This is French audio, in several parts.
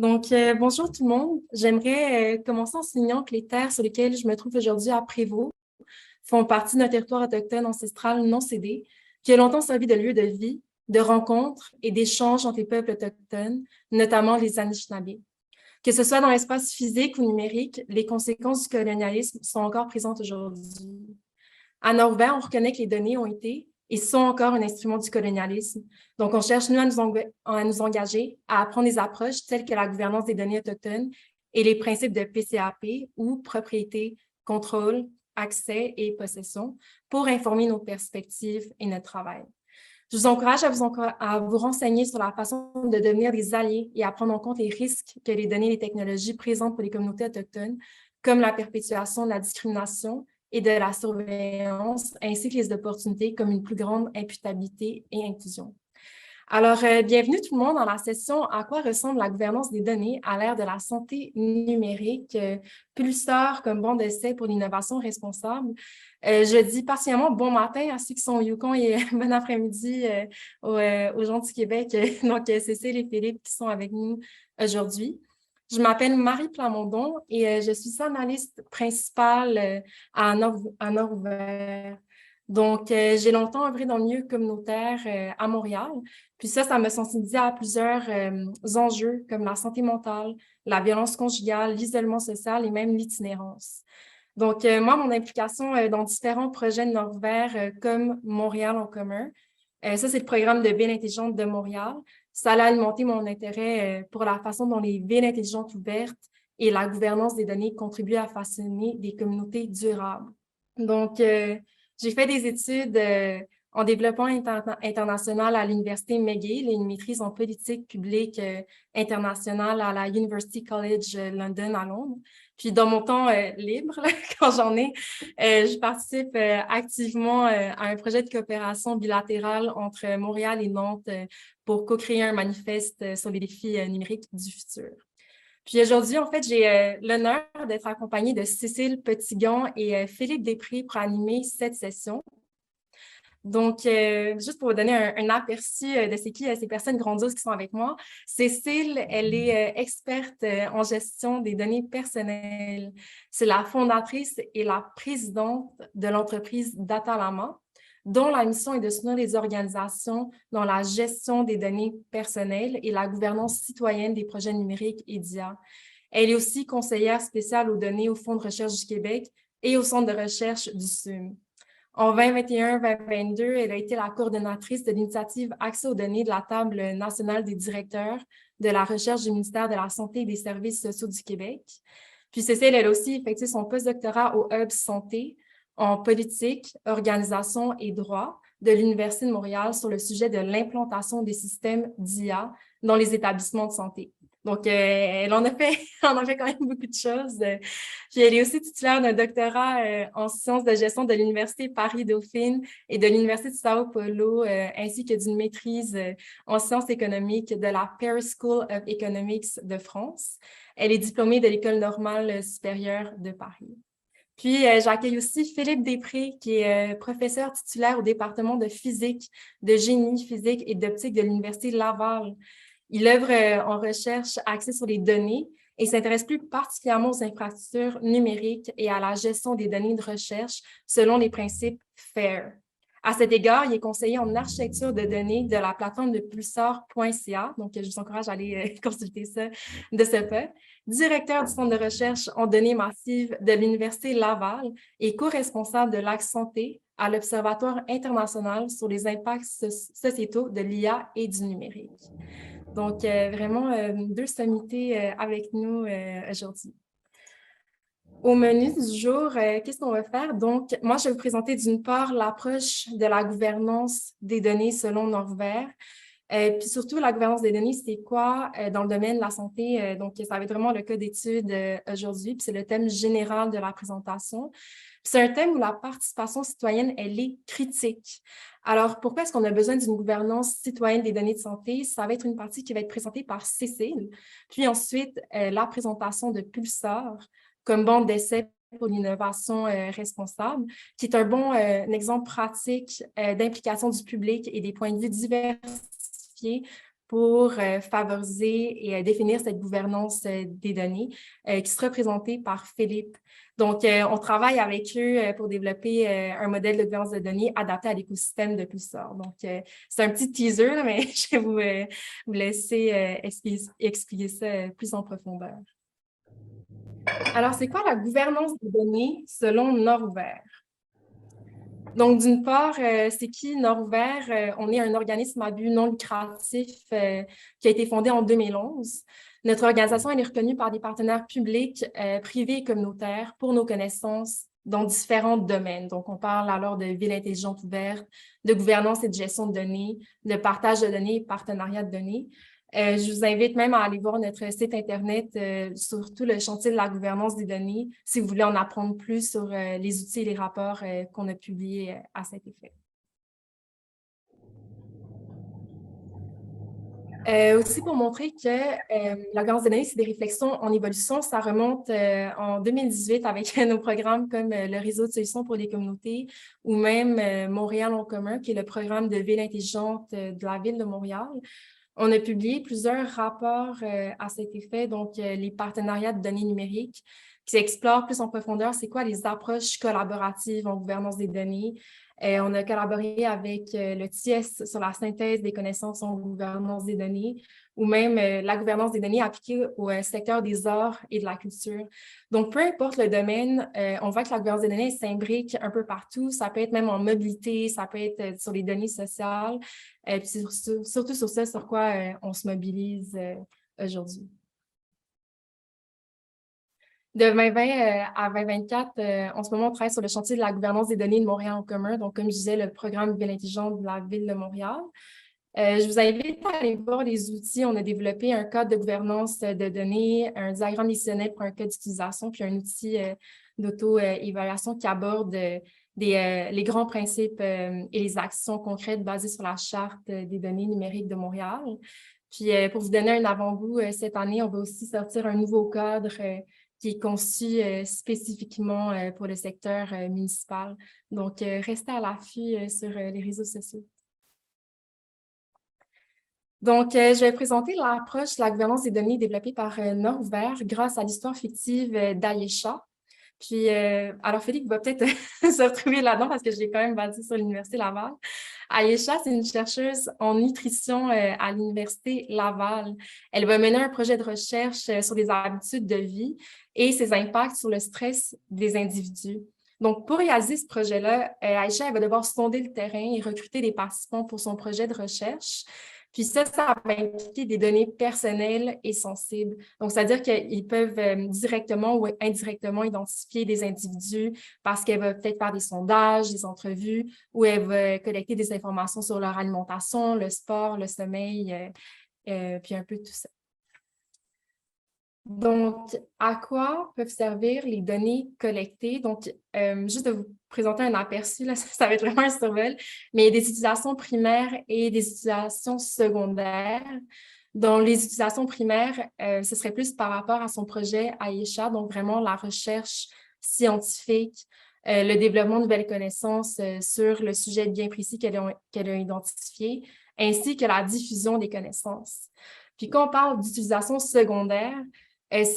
Bonjour tout le monde. J'aimerais commencer en soulignant que les terres sur lesquelles je me trouve aujourd'hui à Prévost font partie d'un territoire autochtone ancestral non cédé qui a longtemps servi de lieu de vie, de rencontres et d'échanges entre les peuples autochtones, notamment les Anishinabés. Que ce soit dans l'espace physique ou numérique, les conséquences du colonialisme sont encore présentes aujourd'hui. À Nord-Ouvert, on reconnaît que les données ont été et sont encore un instrument du colonialisme. Donc, on cherche, nous, à nous engager, à apprendre des approches telles que la gouvernance des données autochtones et les principes de PCAP ou propriété, contrôle, accès et possession pour informer nos perspectives et notre travail. Je vous encourage à vous renseigner sur la façon de devenir des alliés et à prendre en compte les risques que les données et les technologies présentent pour les communautés autochtones, comme la perpétuation de la discrimination et de la surveillance, ainsi que les opportunités comme une plus grande imputabilité et inclusion. Alors, bienvenue tout le monde dans la session « À quoi ressemble la gouvernance des données à l'ère de la santé numérique ?» Pulsar comme bon d'essai pour l'innovation responsable. Je dis particulièrement bon matin à ceux qui sont au Yukon et bon après-midi aux gens du Québec, donc Cécile et Philippe qui sont avec nous aujourd'hui. Je m'appelle Marie Plamondon et je suis analyste principale à Nord-Ouvert. Donc, j'ai longtemps œuvré dans le milieu communautaire à Montréal. Puis ça m'a sensibilisé à plusieurs enjeux comme la santé mentale, la violence conjugale, l'isolement social et même l'itinérance. Donc, moi, mon implication dans différents projets de Nord-Vert comme Montréal en commun, ça, c'est le programme de Ville intelligente de Montréal. Ça a alimenté mon intérêt pour la façon dont les villes intelligentes ouvertes et la gouvernance des données contribuent à façonner des communautés durables. Donc, j'ai fait des études en développement international à l'Université McGill et une maîtrise en politique publique internationale à la University College London à Londres. Puis dans mon temps libre, là, quand j'en ai, je participe activement à un projet de coopération bilatérale entre Montréal et Nantes pour co-créer un manifeste sur les défis numériques du futur. Puis aujourd'hui, en fait, j'ai l'honneur d'être accompagnée de Cécile Petitgon et Philippe Després pour animer cette session. Donc, juste pour vous donner un aperçu de c'est qui ces personnes grandioses qui sont avec moi, Cécile, elle est experte en gestion des données personnelles. C'est la fondatrice et la présidente de l'entreprise Datalama, dont la mission est de soutenir les organisations dans la gestion des données personnelles et la gouvernance citoyenne des projets numériques et d'IA. Elle est aussi conseillère spéciale aux données au Fonds de recherche du Québec et au Centre de recherche du SUM. En 2021-2022, elle a été la coordonnatrice de l'initiative Accès aux données de la Table nationale des directeurs de la recherche du ministère de la Santé et des Services sociaux du Québec. Puis Cécile, elle a aussi effectué son postdoctorat au Hub Santé en politique, organisation et droit de l'Université de Montréal sur le sujet de l'implantation des systèmes d'IA dans les établissements de santé. Donc, elle en a fait, en a fait quand même beaucoup de choses. Puis, elle est aussi titulaire d'un doctorat en sciences de gestion de l'Université Paris-Dauphine et de l'Université de Sao Paulo, ainsi que d'une maîtrise en sciences économiques de la Paris School of Economics de France. Elle est diplômée de l'École normale supérieure de Paris. Puis, j'accueille aussi Philippe Després, qui est professeur titulaire au département de physique, de génie physique et d'optique de l'Université Laval. Il œuvre en recherche axée sur les données et s'intéresse plus particulièrement aux infrastructures numériques et à la gestion des données de recherche selon les principes FAIR. À cet égard, il est conseiller en architecture de données de la plateforme de pulsar.ca, donc je vous encourage à aller consulter ça de ce pas. Directeur du Centre de recherche en données massives de l'Université Laval et co-responsable de l'Axe Santé à l'Observatoire international sur les impacts sociétaux de l'IA et du numérique. Donc, vraiment, deux sommités avec nous aujourd'hui. Au menu du jour, qu'est-ce qu'on va faire? Donc, moi, je vais vous présenter d'une part l'approche de la gouvernance des données selon Nord-Vert. Puis surtout, la gouvernance des données, c'est quoi dans le domaine de la santé? Donc, ça va être vraiment le cas d'étude aujourd'hui, puis c'est le thème général de la présentation. C'est un thème où la participation citoyenne, elle est critique. Alors, pourquoi est-ce qu'on a besoin d'une gouvernance citoyenne des données de santé? Ça va être une partie qui va être présentée par Cécile, puis ensuite la présentation de Pulsar comme bande d'essai pour l'innovation responsable, qui est un bon exemple pratique d'implication du public et des points de vue diversifiés pour favoriser et définir cette gouvernance des données qui sera présentée par Philippe. Donc, on travaille avec eux pour développer un modèle de gouvernance de données adapté à l'écosystème de Pulsar. Donc, c'est un petit teaser, là, mais je vais vous laisser expliquer ça plus en profondeur. Alors, c'est quoi la gouvernance des données selon Nord-Ouvert? Donc, d'une part, c'est qui Nord-Ouvert? On est un organisme à but non lucratif qui a été fondé en 2011. Notre organisation elle est reconnue par des partenaires publics, privés et communautaires pour nos connaissances dans différents domaines. Donc, on parle alors de ville intelligente ouverte, de gouvernance et de gestion de données, de partage de données et partenariat de données. Je vous invite même à aller voir notre site Internet sur tout le chantier de la gouvernance des données si vous voulez en apprendre plus sur les outils et les rapports qu'on a publiés à cet effet. Aussi pour montrer que la gouvernance des données, c'est des réflexions en évolution. Ça remonte en 2018 avec nos programmes comme le réseau de solutions pour les communautés ou même Montréal en commun, qui est le programme de ville intelligente de la ville de Montréal. On a publié plusieurs rapports à cet effet, donc les partenariats de données numériques qui explorent plus en profondeur c'est quoi les approches collaboratives en gouvernance des données. On a collaboré avec le TIES sur la synthèse des connaissances en gouvernance des données ou même la gouvernance des données appliquée au secteur des arts et de la culture. Donc, peu importe le domaine, on voit que la gouvernance des données s'imbrique un peu partout. Ça peut être même en mobilité, ça peut être sur les données sociales. Puis surtout sur ça, sur quoi on se mobilise aujourd'hui. De 2020 à 2024, en ce moment, on travaille sur le chantier de la gouvernance des données de Montréal en commun. Donc, comme je disais, le programme Ville intelligente de la Ville de Montréal. Je vous invite à aller voir les outils. On a développé un code de gouvernance de données, un diagramme décisionnel pour un code d'utilisation, puis un outil d'auto-évaluation qui aborde les grands principes et les actions concrètes basées sur la Charte des données numériques de Montréal. Puis, pour vous donner un avant-goût, cette année, on va aussi sortir un nouveau cadre qui est conçu spécifiquement pour le secteur municipal. Donc, restez à l'affût sur les réseaux sociaux. Donc, je vais présenter l'approche de la gouvernance des données développée par Nord-Ouvert grâce à l'histoire fictive d'Ayesha. Puis, alors Philippe va peut-être se retrouver là-dedans parce que je l'ai quand même basé sur l'Université Laval. Ayesha, c'est une chercheuse en nutrition à l'Université Laval. Elle va mener un projet de recherche sur les habitudes de vie et ses impacts sur le stress des individus. Donc, pour réaliser ce projet-là, Ayesha elle va devoir sonder le terrain et recruter des participants pour son projet de recherche. Puis ça va impliquer des données personnelles et sensibles. Donc, c'est-à-dire qu'ils peuvent directement ou indirectement identifier des individus parce qu'elle va peut-être faire des sondages, des entrevues, ou elle va collecter des informations sur leur alimentation, le sport, le sommeil, puis un peu tout ça. Donc, à quoi peuvent servir les données collectées? Donc, juste de vous présenter un aperçu, là, ça va être vraiment un survol, mais il y a des utilisations primaires et des utilisations secondaires. Dans les utilisations primaires, ce serait plus par rapport à son projet Ayesha, donc vraiment la recherche scientifique, le développement de nouvelles connaissances sur le sujet bien précis qu'elle a identifié, ainsi que la diffusion des connaissances. Puis quand on parle d'utilisation secondaire,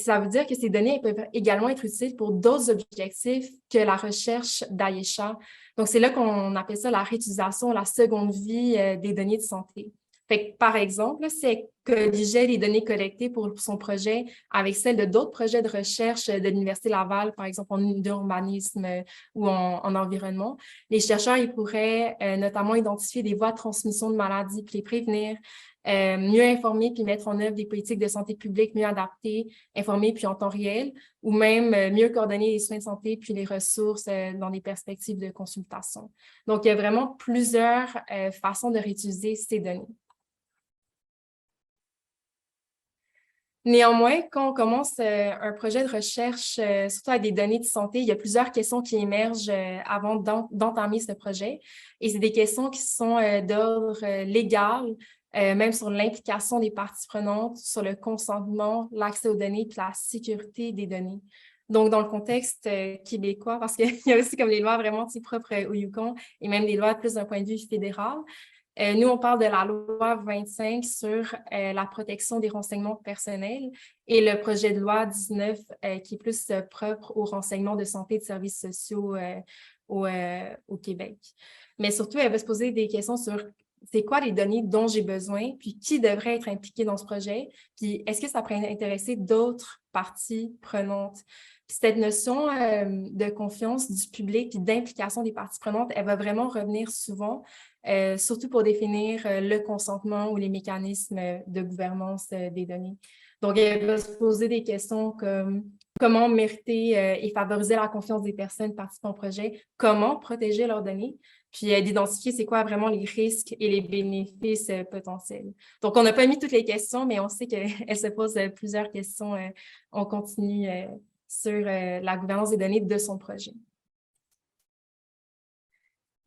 ça veut dire que ces données peuvent également être utiles pour d'autres objectifs que la recherche d'Ayesha. Donc, c'est là qu'on appelle ça la réutilisation, la seconde vie des données de santé. Fait que, par exemple, si elle colligeait les données collectées pour son projet avec celles de d'autres projets de recherche de l'Université Laval, par exemple en urbanisme ou en environnement, les chercheurs ils pourraient notamment identifier des voies de transmission de maladies puis les prévenir, mieux informer puis mettre en œuvre des politiques de santé publique mieux adaptées, informer puis en temps réel, ou même mieux coordonner les soins de santé puis les ressources dans des perspectives de consultation. Donc, il y a vraiment plusieurs façons de réutiliser ces données. Néanmoins, quand on commence un projet de recherche, surtout avec des données de santé, il y a plusieurs questions qui émergent avant d'entamer ce projet. Et c'est des questions qui sont d'ordre légal, même sur l'implication des parties prenantes, sur le consentement, l'accès aux données et la sécurité des données. Donc, dans le contexte québécois, parce qu'il y a aussi comme les lois vraiment propres au Yukon et même des lois plus d'un point de vue fédéral, Nous, on parle de la loi 25 sur la protection des renseignements personnels et le projet de loi 19 qui est plus propre aux renseignements de santé et de services sociaux au Québec. Mais surtout, elle va se poser des questions sur c'est quoi les données dont j'ai besoin, puis qui devrait être impliqué dans ce projet, puis est-ce que ça pourrait intéresser d'autres parties prenantes. Puis cette notion de confiance du public puis d'implication des parties prenantes, elle va vraiment revenir souvent, surtout pour définir le consentement ou les mécanismes de gouvernance des données. Donc, elle va se poser des questions comme comment mériter et favoriser la confiance des personnes participant au projet, comment protéger leurs données, puis d'identifier c'est quoi vraiment les risques et les bénéfices potentiels. Donc, on n'a pas mis toutes les questions, mais on sait qu'elle se pose plusieurs questions. On continue sur la gouvernance des données de son projet.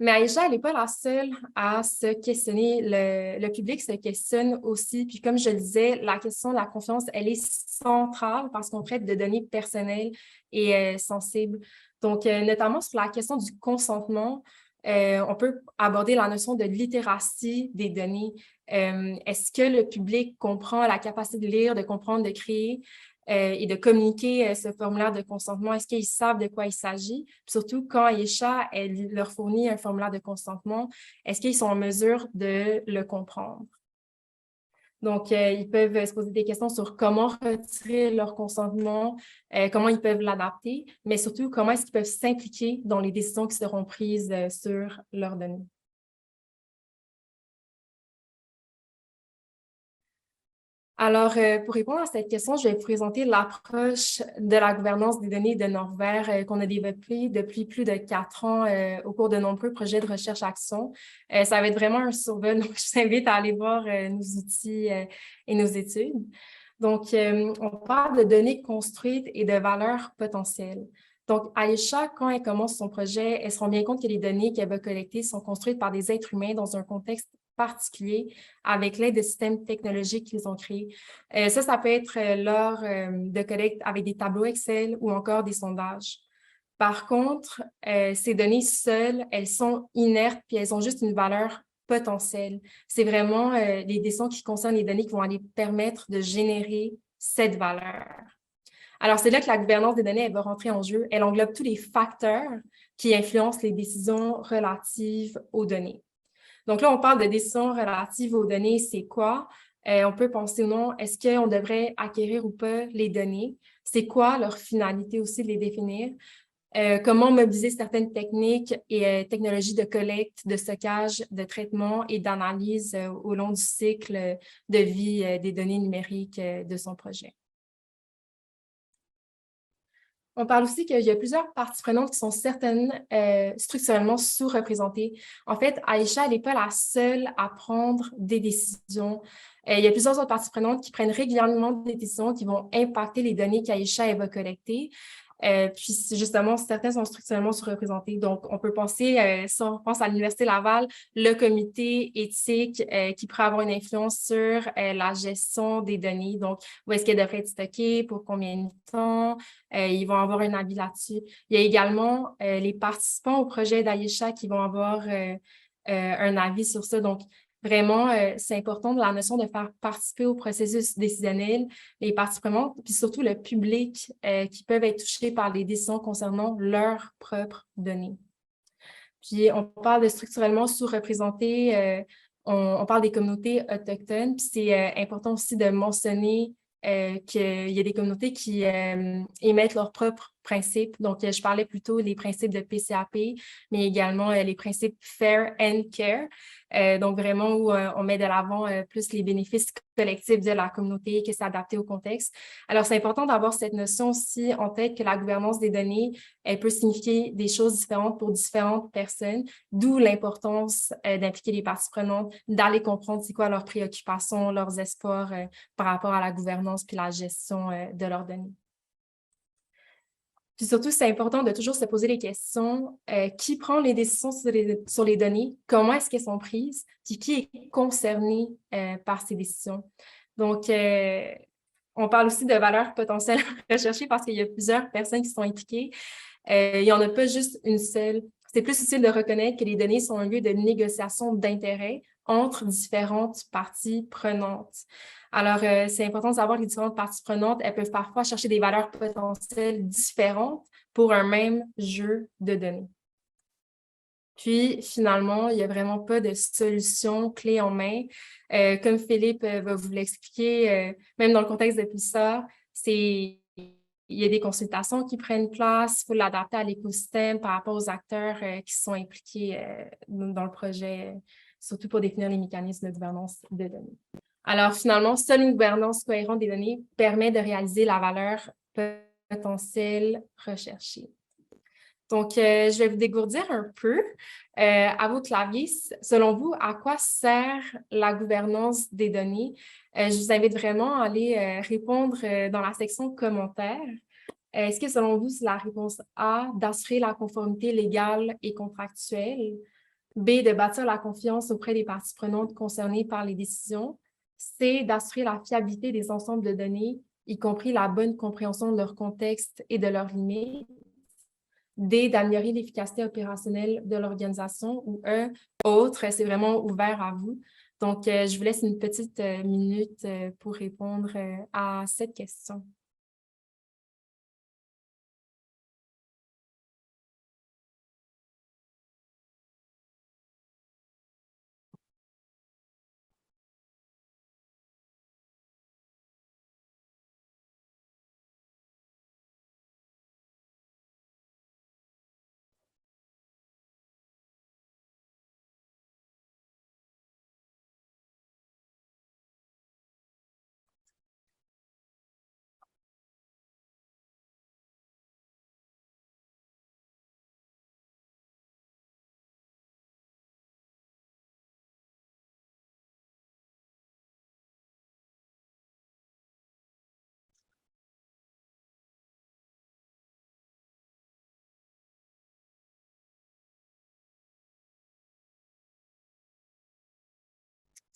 Mais Aïcha, elle n'est pas la seule à se questionner. Le public se questionne aussi. Puis comme je le disais, la question de la confiance, elle est centrale parce qu'on traite de données personnelles et sensibles. Donc, notamment sur la question du consentement, on peut aborder la notion de littératie des données. Est-ce que le public comprend la capacité de lire, de comprendre, de créer? Et de communiquer ce formulaire de consentement. Est-ce qu'ils savent de quoi il s'agit? Puis surtout, quand Aïcha elle leur fournit un formulaire de consentement, est-ce qu'ils sont en mesure de le comprendre? Donc, ils peuvent se poser des questions sur comment retirer leur consentement, comment ils peuvent l'adapter, mais surtout, comment est-ce qu'ils peuvent s'impliquer dans les décisions qui seront prises sur leurs données. Alors, pour répondre à cette question, je vais vous présenter l'approche de la gouvernance des données de Norvèr qu'on a développée depuis plus de 4 ans au cours de nombreux projets de recherche-action. Ça va être vraiment un survol, donc je vous invite à aller voir nos outils et nos études. Donc, on parle de données construites et de valeurs potentielles. Donc, Aïcha, quand elle commence son projet, elle se rend bien compte que les données qu'elle va collecter sont construites par des êtres humains dans un contexte particulier avec l'aide de systèmes technologiques qu'ils ont créés. Ça peut être lors de collecte avec des tableaux Excel ou encore des sondages. Par contre, ces données seules, elles sont inertes puis elles ont juste une valeur potentielle. C'est vraiment les décisions qui concernent les données qui vont aller permettre de générer cette valeur. Alors, c'est là que la gouvernance des données, elle va rentrer en jeu. Elle englobe tous les facteurs qui influencent les décisions relatives aux données. Donc là, on parle de décisions relatives aux données, c'est quoi? On peut penser ou non, est-ce qu'on devrait acquérir ou pas les données? C'est quoi leur finalité aussi de les définir? Comment mobiliser certaines techniques et technologies de collecte, de stockage, de traitement et d'analyse au long du cycle de vie des données numériques de son projet. On parle aussi qu'il y a plusieurs parties prenantes qui sont certaines structurellement sous-représentées. En fait, Aïcha, elle n'est pas la seule à prendre des décisions. Il y a plusieurs autres parties prenantes qui prennent régulièrement des décisions qui vont impacter les données qu'Aïcha va collecter. Puis justement, certains sont structurellement sous-représentés. Donc, on peut penser, si on pense à l'Université Laval, le comité éthique qui pourrait avoir une influence sur la gestion des données. Donc, où est-ce qu'elles devraient être stockées, pour combien de temps, ils vont avoir un avis là-dessus. Il y a également les participants au projet d'Aïcha qui vont avoir un avis sur ça. Donc, vraiment, c'est important de la notion de faire participer au processus décisionnel les parties prenantes, puis surtout le public qui peuvent être touchés par les décisions concernant leurs propres données. Puis, on parle de structurellement sous-représentés, on parle des communautés autochtones, puis c'est important aussi de mentionner qu'il y a des communautés qui émettent leurs propres principes. Donc, je parlais plutôt des principes de PCAP, mais également les principes Fair and Care. Donc, vraiment où on met de l'avant plus les bénéfices collectifs de la communauté, que c'est adapté au contexte. Alors, c'est important d'avoir cette notion aussi en tête que la gouvernance des données, elle peut signifier des choses différentes pour différentes personnes, d'où l'importance d'impliquer les parties prenantes, d'aller comprendre c'est quoi leurs préoccupations, leurs espoirs par rapport à la gouvernance puis la gestion de leurs données. Puis surtout, c'est important de toujours se poser les questions. Qui prend les décisions sur les données? Comment est-ce qu'elles sont prises? Puis qui est concerné par ces décisions? Donc, on parle aussi de valeurs potentielles recherchées parce qu'il y a plusieurs personnes qui sont impliquées. Il n'y en a pas juste une seule. C'est plus utile de reconnaître que les données sont un lieu de négociation d'intérêts entre différentes parties prenantes. Alors, c'est important de savoir que les différentes parties prenantes, elles peuvent parfois chercher des valeurs potentielles différentes pour un même jeu de données. Puis, finalement, il n'y a vraiment pas de solution clé en main. Comme Philippe va vous l'expliquer, même dans le contexte de Pulsar, il y a des consultations qui prennent place, il faut l'adapter à l'écosystème par rapport aux acteurs qui sont impliqués dans le projet, surtout pour définir les mécanismes de gouvernance de données. Alors, finalement, seule une gouvernance cohérente des données permet de réaliser la valeur potentielle recherchée. Donc, je vais vous dégourdir un peu. À vos claviers, selon vous, à quoi sert la gouvernance des données? Je vous invite vraiment à aller répondre dans la section commentaires. Est-ce que, selon vous, c'est la réponse A, d'assurer la conformité légale et contractuelle? B, de bâtir la confiance auprès des parties prenantes concernées par les décisions? C, d'assurer la fiabilité des ensembles de données, y compris la bonne compréhension de leur contexte et de leurs limites? D, d'améliorer l'efficacité opérationnelle de l'organisation, ou E, autre, c'est vraiment ouvert à vous. Donc, je vous laisse une petite minute pour répondre à cette question.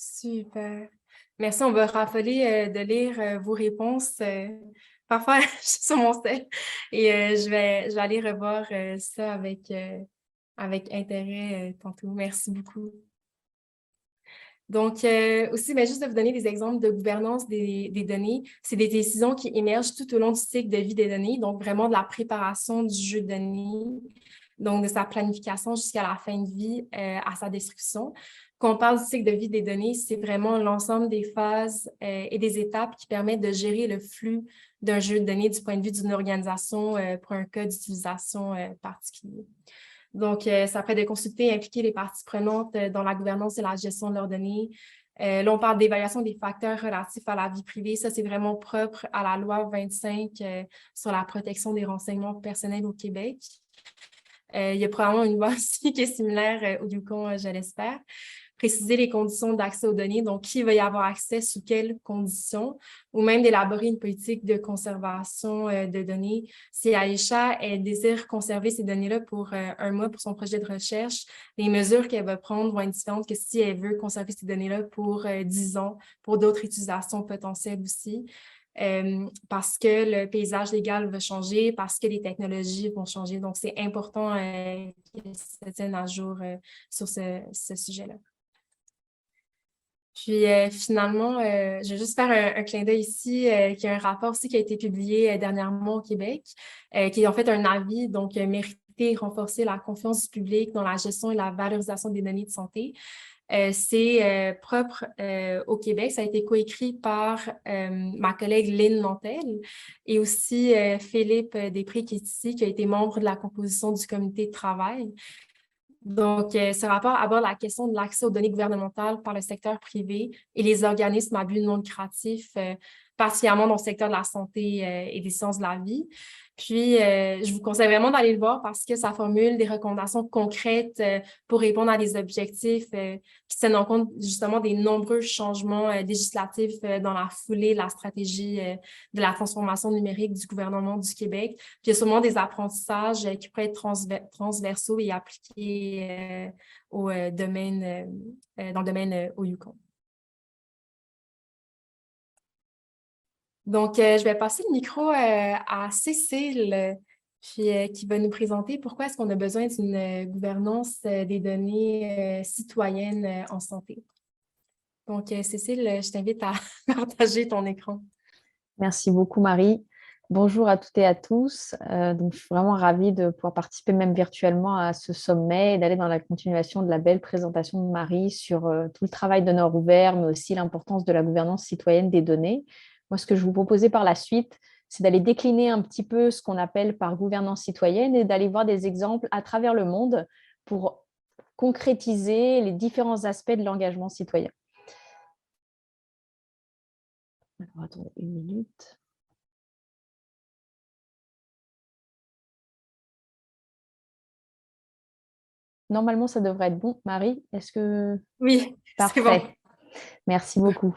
Super. Merci, on va raffoler de lire vos réponses. Parfois, je suis sur mon sel et je vais aller revoir ça avec intérêt tantôt. Merci beaucoup. Donc, aussi, juste de vous donner des exemples de gouvernance des données, c'est des décisions qui émergent tout au long du cycle de vie des données, donc vraiment de la préparation du jeu de données, donc de sa planification jusqu'à la fin de vie, à sa destruction. Quand on parle du cycle de vie des données, c'est vraiment l'ensemble des phases et des étapes qui permettent de gérer le flux d'un jeu de données du point de vue d'une organisation pour un cas d'utilisation particulier. Donc, ça permet de consulter et impliquer les parties prenantes dans la gouvernance et la gestion de leurs données. Là, on parle d'évaluation des facteurs relatifs à la vie privée. Ça, c'est vraiment propre à la loi 25 sur la protection des renseignements personnels au Québec. Il y a probablement une loi aussi qui est similaire au Yukon, je l'espère. Préciser les conditions d'accès aux données, donc qui va y avoir accès, sous quelles conditions, ou même d'élaborer une politique de conservation de données. Si Aïcha, elle désire conserver ces données-là pour un mois pour son projet de recherche, les mesures qu'elle va prendre vont être différentes que si elle veut conserver ces données-là pour 10 ans, pour d'autres utilisations potentielles aussi. Parce que le paysage légal va changer, parce que les technologies vont changer. Donc, c'est important qu'elles se tiennent à jour sur ce sujet-là. Puis finalement, je vais juste faire un clin d'œil ici, qui a un rapport aussi qui a été publié dernièrement au Québec, qui est en fait un avis, donc mériter et renforcer la confiance du public dans la gestion et la valorisation des données de santé. C'est propre au Québec. Ça a été coécrit par ma collègue Lynn Nantel et aussi Philippe Després, qui est ici, qui a été membre de la composition du comité de travail. Donc, ce rapport aborde la question de l'accès aux données gouvernementales par le secteur privé et les organismes à but non lucratif, particulièrement dans le secteur de la santé et des sciences de la vie. Puis, je vous conseille vraiment d'aller le voir parce que ça formule des recommandations concrètes pour répondre à des objectifs qui tiennent en compte justement des nombreux changements législatifs dans la foulée de la stratégie de la transformation numérique du gouvernement du Québec. Puis, il y a sûrement des apprentissages qui pourraient être transversaux et appliqués au domaine, dans le domaine au Yukon. Donc, je vais passer le micro à Cécile, puis, qui va nous présenter pourquoi est-ce qu'on a besoin d'une gouvernance des données citoyennes en santé. Donc, Cécile, je t'invite à partager ton écran. Merci beaucoup, Marie. Bonjour à toutes et à tous. Donc, je suis vraiment ravie de pouvoir participer même virtuellement à ce sommet et d'aller dans la continuation de la belle présentation de Marie sur tout le travail de Nord Ouvert, mais aussi l'importance de la gouvernance citoyenne des données. Moi, ce que je vous proposais par la suite, c'est d'aller décliner un petit peu ce qu'on appelle par gouvernance citoyenne et d'aller voir des exemples à travers le monde pour concrétiser les différents aspects de l'engagement citoyen. Alors, attendez une minute. Normalement, ça devrait être bon. Marie, est-ce que... Oui, c'est bon. Parfait. Merci beaucoup.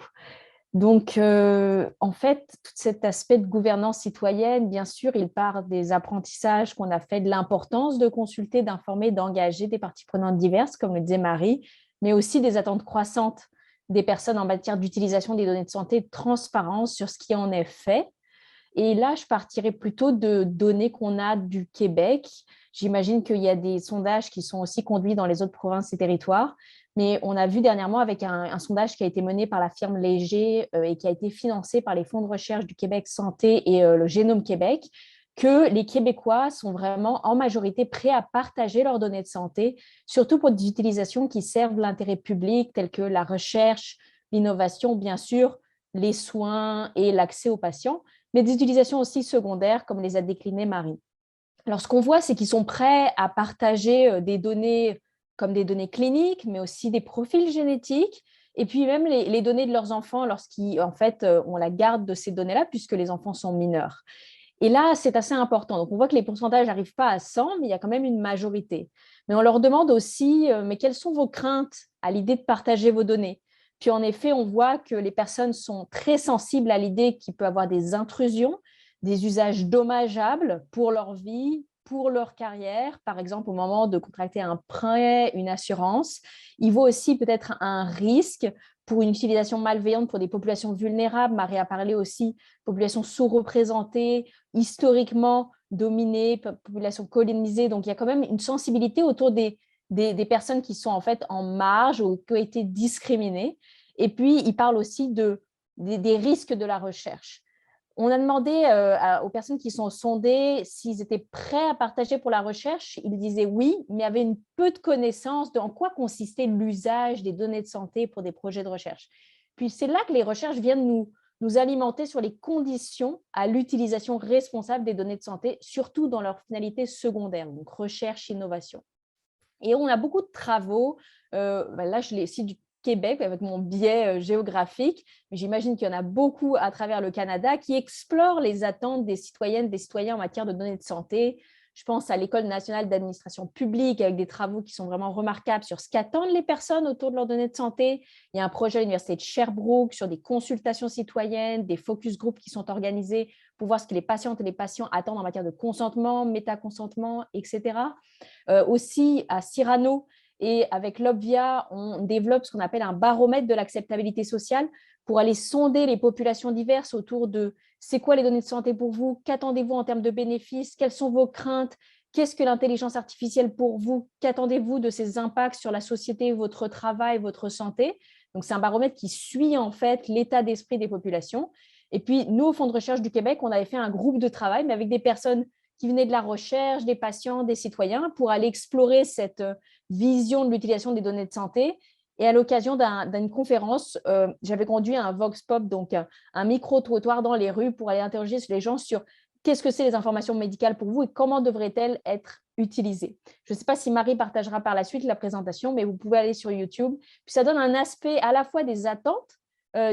Donc, en fait, tout cet aspect de gouvernance citoyenne, bien sûr, il part des apprentissages qu'on a fait de l'importance de consulter, d'informer, d'engager des parties prenantes diverses, comme le disait Marie, mais aussi des attentes croissantes des personnes en matière d'utilisation des données de santé, de transparence sur ce qui en est fait. Et là, je partirais plutôt de données qu'on a du Québec. J'imagine qu'il y a des sondages qui sont aussi conduits dans les autres provinces et territoires. Mais on a vu dernièrement avec un sondage qui a été mené par la firme Léger et qui a été financé par les fonds de recherche du Québec Santé et le Génome Québec, que les Québécois sont vraiment en majorité prêts à partager leurs données de santé, surtout pour des utilisations qui servent l'intérêt public, telles que la recherche, l'innovation, bien sûr, les soins et l'accès aux patients, mais des utilisations aussi secondaires, comme les a déclinées Marie. Alors, ce qu'on voit, c'est qu'ils sont prêts à partager des données comme des données cliniques, mais aussi des profils génétiques, et puis même les données de leurs enfants lorsqu'ils en fait, ont la garde de ces données-là, puisque les enfants sont mineurs. Et là, c'est assez important. Donc, on voit que les pourcentages n'arrivent pas à 100, mais il y a quand même une majorité. Mais on leur demande aussi, mais quelles sont vos craintes à l'idée de partager vos données? Puis, en effet, on voit que les personnes sont très sensibles à l'idée qu'il peut y avoir des intrusions, des usages dommageables pour leur vie, pour leur carrière, par exemple au moment de contracter un prêt, une assurance. Il vaut aussi peut-être un risque pour une utilisation malveillante pour des populations vulnérables. Marie a parlé aussi populations sous-représentées, historiquement dominées, populations colonisées. Donc, il y a quand même une sensibilité autour des personnes qui sont en fait en marge ou qui ont été discriminées. Et puis, il parle aussi des risques de la recherche. On a demandé aux personnes qui sont sondées s'ils étaient prêts à partager pour la recherche. Ils disaient oui, mais avaient une peu de connaissance de en quoi consistait l'usage des données de santé pour des projets de recherche. Puis c'est là que les recherches viennent nous alimenter sur les conditions à l'utilisation responsable des données de santé, surtout dans leur finalité secondaire, donc recherche, innovation. Et on a beaucoup de travaux, là je les cite du Québec avec mon biais géographique, mais j'imagine qu'il y en a beaucoup à travers le Canada qui explorent les attentes des citoyennes, des citoyens en matière de données de santé. Je pense à l'École nationale d'administration publique avec des travaux qui sont vraiment remarquables sur ce qu'attendent les personnes autour de leurs données de santé. Il y a un projet à l'Université de Sherbrooke sur des consultations citoyennes, des focus groups qui sont organisés pour voir ce que les patientes et les patients attendent en matière de consentement, métaconsentement, etc. Aussi à Cyrano et avec l'Obvia, on développe ce qu'on appelle un baromètre de l'acceptabilité sociale pour aller sonder les populations diverses autour de c'est quoi les données de santé pour vous, qu'attendez-vous en termes de bénéfices, quelles sont vos craintes, qu'est-ce que l'intelligence artificielle pour vous, qu'attendez-vous de ses impacts sur la société, votre travail, votre santé. Donc, c'est un baromètre qui suit en fait l'état d'esprit des populations. Et puis, nous, au Fonds de recherche du Québec, on avait fait un groupe de travail, mais avec des personnes qui venaient de la recherche, des patients, des citoyens, pour aller explorer cette vision de l'utilisation des données de santé. Et à l'occasion d'une conférence, j'avais conduit un Vox Pop, donc un micro-trottoir dans les rues pour aller interroger les gens sur qu'est-ce que c'est les informations médicales pour vous et comment devraient-elles être utilisées. Je ne sais pas si Marie partagera par la suite la présentation, mais vous pouvez aller sur YouTube. Puis ça donne un aspect à la fois des attentes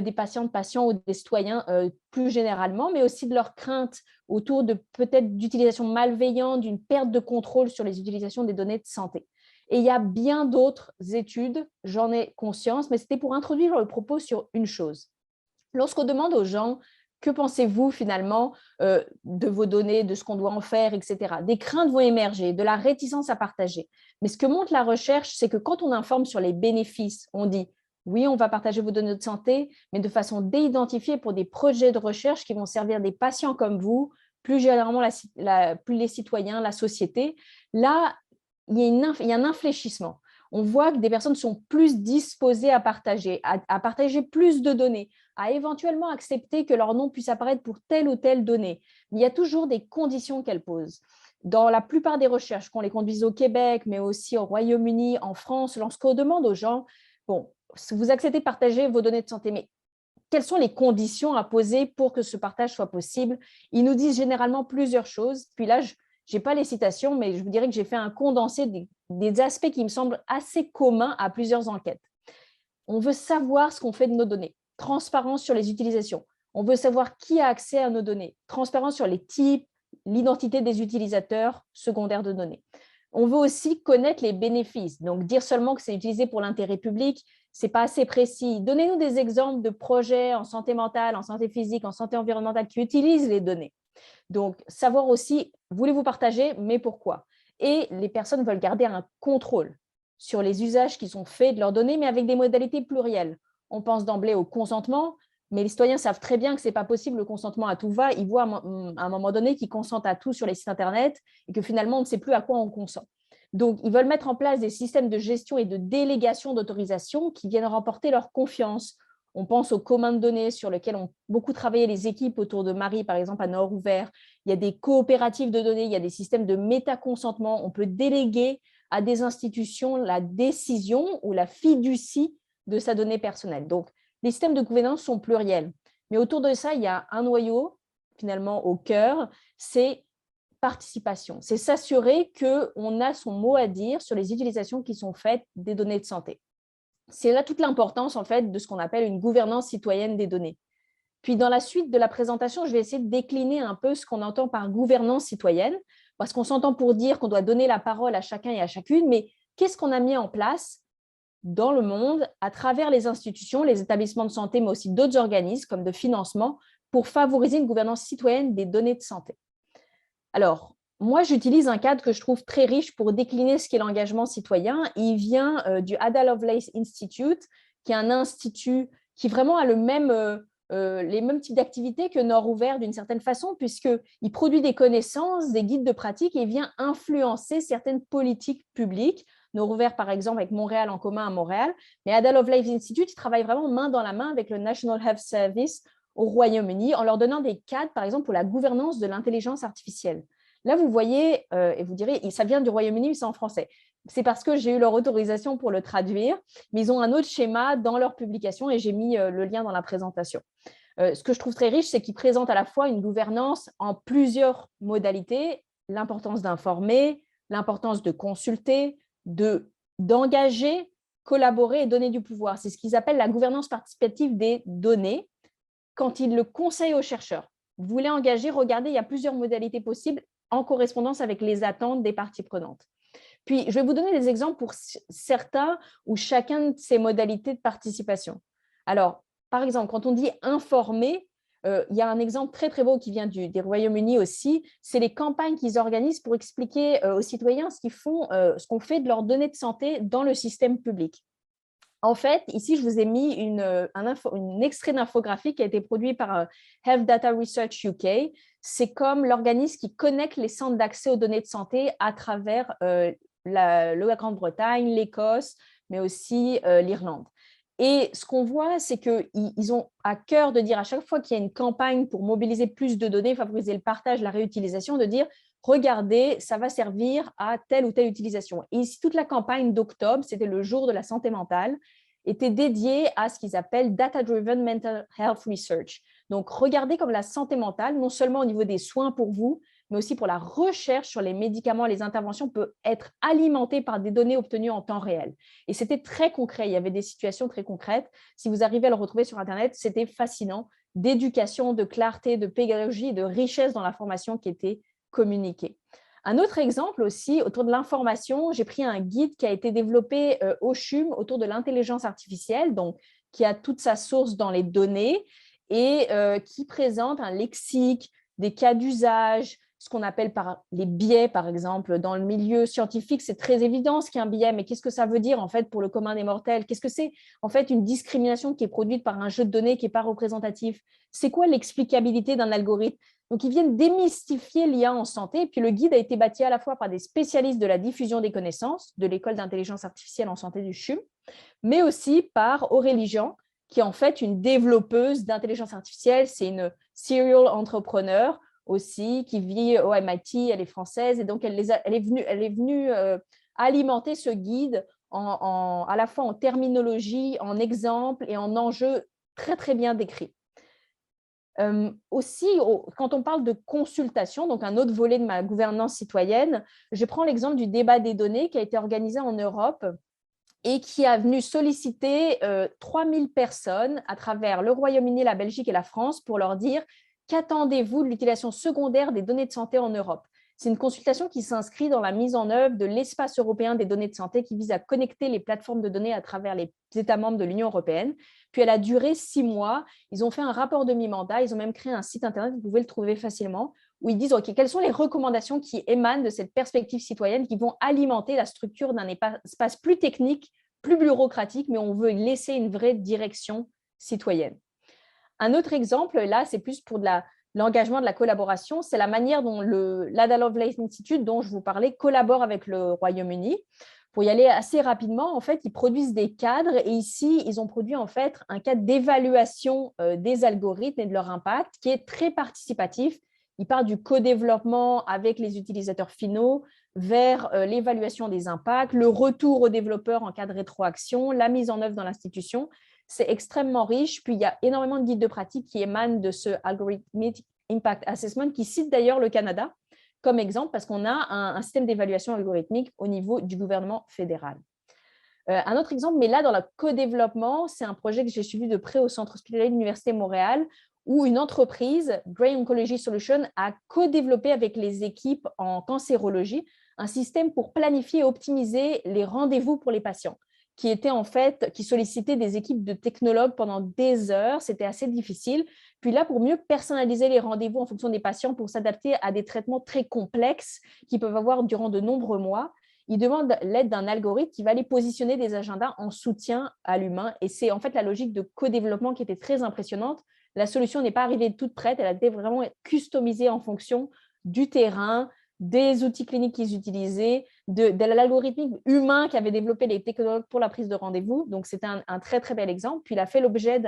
des patientes, patients ou des citoyens plus généralement, mais aussi de leurs craintes autour de peut-être d'utilisation malveillante, d'une perte de contrôle sur les utilisations des données de santé. Et il y a bien d'autres études, j'en ai conscience, mais c'était pour introduire le propos sur une chose. Lorsqu'on demande aux gens que pensez-vous finalement de vos données, de ce qu'on doit en faire, etc. Des craintes vont émerger, de la réticence à partager. Mais ce que montre la recherche, c'est que quand on informe sur les bénéfices, on dit oui, on va partager vos données de santé, mais de façon déidentifiée pour des projets de recherche qui vont servir des patients comme vous, plus généralement plus les citoyens, la société. Là, il y a un infléchissement. On voit que des personnes sont plus disposées à partager, à partager plus de données, à éventuellement accepter que leur nom puisse apparaître pour telle ou telle donnée. Mais il y a toujours des conditions qu'elles posent. Dans la plupart des recherches, qu'on les conduise au Québec, mais aussi au Royaume-Uni, en France, lorsqu'on demande aux gens, bon, vous acceptez de partager vos données de santé, mais quelles sont les conditions à poser pour que ce partage soit possible? Ils nous disent généralement plusieurs choses. Puis là, je n'ai pas les citations, mais je vous dirais que j'ai fait un condensé des aspects qui me semblent assez communs à plusieurs enquêtes. On veut savoir ce qu'on fait de nos données. Transparence sur les utilisations. On veut savoir qui a accès à nos données. Transparence sur les types, l'identité des utilisateurs secondaires de données. On veut aussi connaître les bénéfices. Donc, dire seulement que c'est utilisé pour l'intérêt public, ce n'est pas assez précis. Donnez-nous des exemples de projets en santé mentale, en santé physique, en santé environnementale qui utilisent les données. Donc, savoir aussi, voulez-vous partager, mais pourquoi? Et les personnes veulent garder un contrôle sur les usages qui sont faits de leurs données, mais avec des modalités plurielles. On pense d'emblée au consentement, mais les citoyens savent très bien que ce n'est pas possible, le consentement à tout va. Ils voient à un moment donné qu'ils consentent à tout sur les sites Internet et que finalement, on ne sait plus à quoi on consent. Donc, ils veulent mettre en place des systèmes de gestion et de délégation d'autorisation qui viennent remporter leur confiance. On pense aux communs de données sur lesquels ont beaucoup travaillé les équipes autour de Marie, par exemple, à Nord-Ouvert. Il y a des coopératives de données, il y a des systèmes de métaconsentement. On peut déléguer à des institutions la décision ou la fiducie de sa donnée personnelle. Donc, les systèmes de gouvernance sont pluriels. Mais autour de ça, il y a un noyau, finalement, au cœur, c'est participation. C'est s'assurer qu'on a son mot à dire sur les utilisations qui sont faites des données de santé. C'est là toute l'importance, en fait, de ce qu'on appelle une gouvernance citoyenne des données. Puis, dans la suite de la présentation, je vais essayer de décliner un peu ce qu'on entend par gouvernance citoyenne, parce qu'on s'entend pour dire qu'on doit donner la parole à chacun et à chacune, mais qu'est-ce qu'on a mis en place dans le monde, à travers les institutions, les établissements de santé, mais aussi d'autres organismes comme de financement, pour favoriser une gouvernance citoyenne des données de santé. Alors, moi, j'utilise un cadre que je trouve très riche pour décliner ce qu'est l'engagement citoyen. Il vient du Ada Lovelace Institute, qui est un institut qui vraiment a les mêmes types d'activités que Nord-Ouvert d'une certaine façon, puisqu'il produit des connaissances, des guides de pratique et vient influencer certaines politiques publiques. Nord-Ouvert, par exemple, avec Montréal en commun à Montréal. Mais Ada Lovelace Institute, il travaille vraiment main dans la main avec le National Health Service au Royaume-Uni en leur donnant des cadres, par exemple, pour la gouvernance de l'intelligence artificielle. Là, vous voyez, et vous direz, ça vient du Royaume-Uni, mais c'est en français. C'est parce que j'ai eu leur autorisation pour le traduire, mais ils ont un autre schéma dans leur publication et j'ai mis le lien dans la présentation. Ce que je trouve très riche, c'est qu'ils présentent à la fois une gouvernance en plusieurs modalités, l'importance d'informer, l'importance de consulter, d'engager, collaborer et donner du pouvoir. C'est ce qu'ils appellent la gouvernance participative des données quand ils le conseillent aux chercheurs. Vous voulez engager, regardez, il y a plusieurs modalités possibles en correspondance avec les attentes des parties prenantes. Puis, je vais vous donner des exemples pour certains ou chacun de ces modalités de participation. Alors, par exemple, quand on dit informer, il y a un exemple très, très beau qui vient des Royaumes-Unis aussi, c'est les campagnes qu'ils organisent pour expliquer aux citoyens ce qu'on fait de leurs données de santé dans le système public. En fait, ici, je vous ai mis un extrait d'infographie qui a été produit par Health Data Research UK. C'est comme l'organisme qui connecte les centres d'accès aux données de santé à travers la Grande-Bretagne, l'Écosse, mais aussi l'Irlande. Et ce qu'on voit, c'est qu'ils ont à cœur de dire à chaque fois qu'il y a une campagne pour mobiliser plus de données, favoriser le partage, la réutilisation, de dire regardez, ça va servir à telle ou telle utilisation. Et ici, toute la campagne d'octobre, c'était le jour de la santé mentale, était dédiée à ce qu'ils appellent Data-Driven Mental Health Research. Donc, regardez comme la santé mentale, non seulement au niveau des soins pour vous, mais aussi pour la recherche sur les médicaments, les interventions, peut être alimentée par des données obtenues en temps réel. Et c'était très concret, il y avait des situations très concrètes. Si vous arrivez à le retrouver sur Internet, c'était fascinant, d'éducation, de clarté, de pédagogie et de richesse dans l'information qui était communiquée. Un autre exemple aussi, autour de l'information, j'ai pris un guide qui a été développé au CHUM autour de l'intelligence artificielle, donc qui a toute sa source dans les données et qui présente un lexique, des cas d'usage, ce qu'on appelle par les biais, par exemple. Dans le milieu scientifique, c'est très évident ce qu'est un biais, mais qu'est-ce que ça veut dire en fait pour le commun des mortels? Qu'est-ce que c'est en fait une discrimination qui est produite par un jeu de données qui n'est pas représentatif? C'est quoi l'explicabilité d'un algorithme? Donc, ils viennent démystifier l'IA en santé. Et puis, le guide a été bâti à la fois par des spécialistes de la diffusion des connaissances de l'École d'intelligence artificielle en santé du CHUM, mais aussi par Aurélie Jean, qui est en fait une développeuse d'intelligence artificielle. C'est une serial entrepreneur aussi, qui vit au MIT, elle est française. Et donc, elle est venue alimenter ce guide à la fois en terminologie, en exemples et en enjeux très, très bien décrits. Aussi, quand on parle de consultation, donc un autre volet de ma gouvernance citoyenne, je prends l'exemple du débat des données qui a été organisé en Europe et qui a venu solliciter 3000 personnes à travers le Royaume-Uni, la Belgique et la France pour leur dire « Qu'attendez-vous de l'utilisation secondaire des données de santé en Europe ?» C'est une consultation qui s'inscrit dans la mise en œuvre de l'espace européen des données de santé qui vise à connecter les plateformes de données à travers les États membres de l'Union européenne. Puis elle a duré 6 mois. Ils ont fait un rapport de mi-mandat. Ils ont même créé un site internet, vous pouvez le trouver facilement, où ils disent ok, quelles sont les recommandations qui émanent de cette perspective citoyenne qui vont alimenter la structure d'un espace plus technique, plus bureaucratique, mais on veut laisser une vraie direction citoyenne. Un autre exemple, là, c'est plus pour l'engagement de la collaboration, c'est la manière dont l'Ada Lovelace Institute, dont je vous parlais, collabore avec le Royaume-Uni. Pour y aller assez rapidement, en fait, ils produisent des cadres et ici, ils ont produit en fait un cadre d'évaluation des algorithmes et de leur impact qui est très participatif. Ils partent du co-développement avec les utilisateurs finaux vers l'évaluation des impacts, le retour aux développeurs en cas de rétroaction, la mise en œuvre dans l'institution. C'est extrêmement riche. Puis, il y a énormément de guides de pratique qui émanent de ce Algorithmic Impact Assessment qui cite d'ailleurs le Canada comme exemple parce qu'on a un système d'évaluation algorithmique au niveau du gouvernement fédéral. Un autre exemple, mais là, dans le co-développement, c'est un projet que j'ai suivi de près au Centre hospitalier de l'Université Montréal où une entreprise, Gray Oncology Solutions, a co-développé avec les équipes en cancérologie un système pour planifier et optimiser les rendez-vous pour les patients qui sollicitait des équipes de technologues pendant des heures. C'était assez difficile. Puis là, pour mieux personnaliser les rendez-vous en fonction des patients, pour s'adapter à des traitements très complexes qui peuvent avoir durant de nombreux mois, ils demandent l'aide d'un algorithme qui va aller positionner des agendas en soutien à l'humain. Et c'est en fait la logique de co-développement qui était très impressionnante. La solution n'est pas arrivée toute prête, elle a été vraiment customisée en fonction du terrain, des outils cliniques qu'ils utilisaient, de l'algorithme humain qui avait développé les technologues pour la prise de rendez-vous. Donc, c'était un très, très bel exemple. Puis, il a fait l'objet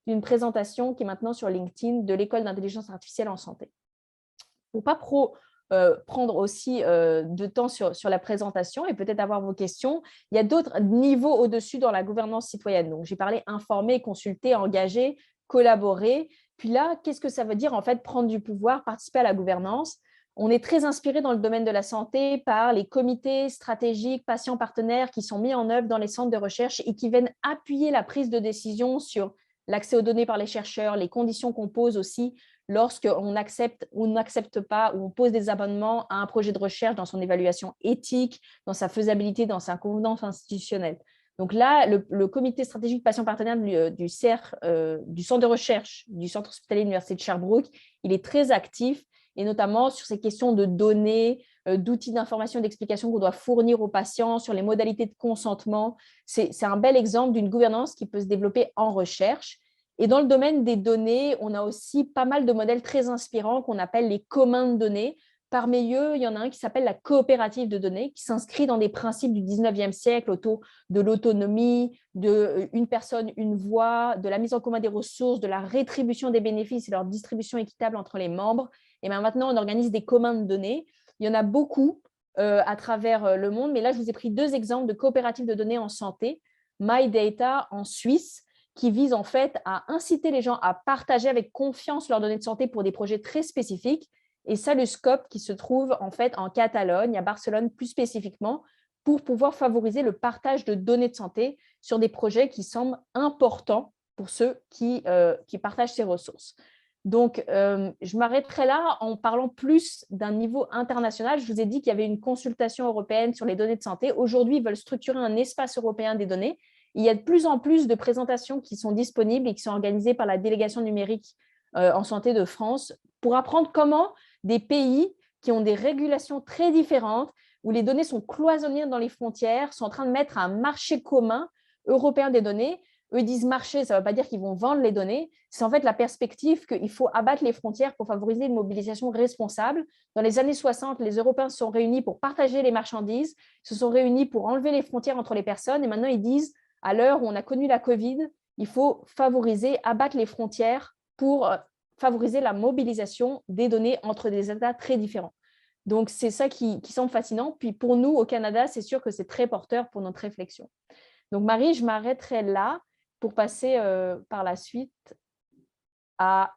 d'une présentation qui est maintenant sur LinkedIn de l'École d'intelligence artificielle en santé. Pour ne pas prendre aussi de temps sur la présentation et peut-être avoir vos questions, il y a d'autres niveaux au-dessus dans la gouvernance citoyenne. Donc, j'ai parlé informer, consulter, engager, collaborer. Puis là, qu'est-ce que ça veut dire en fait prendre du pouvoir, participer à la gouvernance? On est très inspiré dans le domaine de la santé par les comités stratégiques patients partenaires qui sont mis en œuvre dans les centres de recherche et qui viennent appuyer la prise de décision sur l'accès aux données par les chercheurs, les conditions qu'on pose aussi lorsqu'on accepte ou n'accepte pas ou on pose des abonnements à un projet de recherche dans son évaluation éthique, dans sa faisabilité, dans sa convenance institutionnelle. Donc là, le comité stratégique patient partenaire du Centre de recherche du Centre hospitalier de l'Université de Sherbrooke, il est très actif et notamment sur ces questions de données, d'outils d'information et d'explication qu'on doit fournir aux patients, sur les modalités de consentement. C'est un bel exemple d'une gouvernance qui peut se développer en recherche. Et dans le domaine des données, on a aussi pas mal de modèles très inspirants qu'on appelle les communs de données. Parmi eux, il y en a un qui s'appelle la coopérative de données, qui s'inscrit dans des principes du 19e siècle autour de l'autonomie, de une personne, une voix, de la mise en commun des ressources, de la rétribution des bénéfices et leur distribution équitable entre les membres. Et bien maintenant, on organise des communs de données. Il y en a beaucoup à travers le monde, mais là, je vous ai pris 2 exemples de coopératives de données en santé. MyData en Suisse, qui vise en fait à inciter les gens à partager avec confiance leurs données de santé pour des projets très spécifiques. Et Saluscope, qui se trouve en fait en Catalogne, à Barcelone plus spécifiquement, pour pouvoir favoriser le partage de données de santé sur des projets qui semblent importants pour ceux qui partagent ces ressources. Donc, je m'arrêterai là en parlant plus d'un niveau international. Je vous ai dit qu'il y avait une consultation européenne sur les données de santé. Aujourd'hui, ils veulent structurer un espace européen des données. Il y a de plus en plus de présentations qui sont disponibles et qui sont organisées par la délégation numérique en santé de France pour apprendre comment des pays qui ont des régulations très différentes, où les données sont cloisonnées dans les frontières, sont en train de mettre un marché commun européen des données. Eux, ils disent marché, ça ne veut pas dire qu'ils vont vendre les données. C'est en fait la perspective qu'il faut abattre les frontières pour favoriser une mobilisation responsable. Dans les années 60, les Européens se sont réunis pour partager les marchandises, se sont réunis pour enlever les frontières entre les personnes. Et maintenant, ils disent, à l'heure où on a connu la Covid, il faut favoriser, abattre les frontières pour favoriser la mobilisation des données entre des États très différents. Donc, c'est ça qui semble fascinant. Puis pour nous, au Canada, c'est sûr que c'est très porteur pour notre réflexion. Donc, Marie, je m'arrêterai là pour passer par la suite à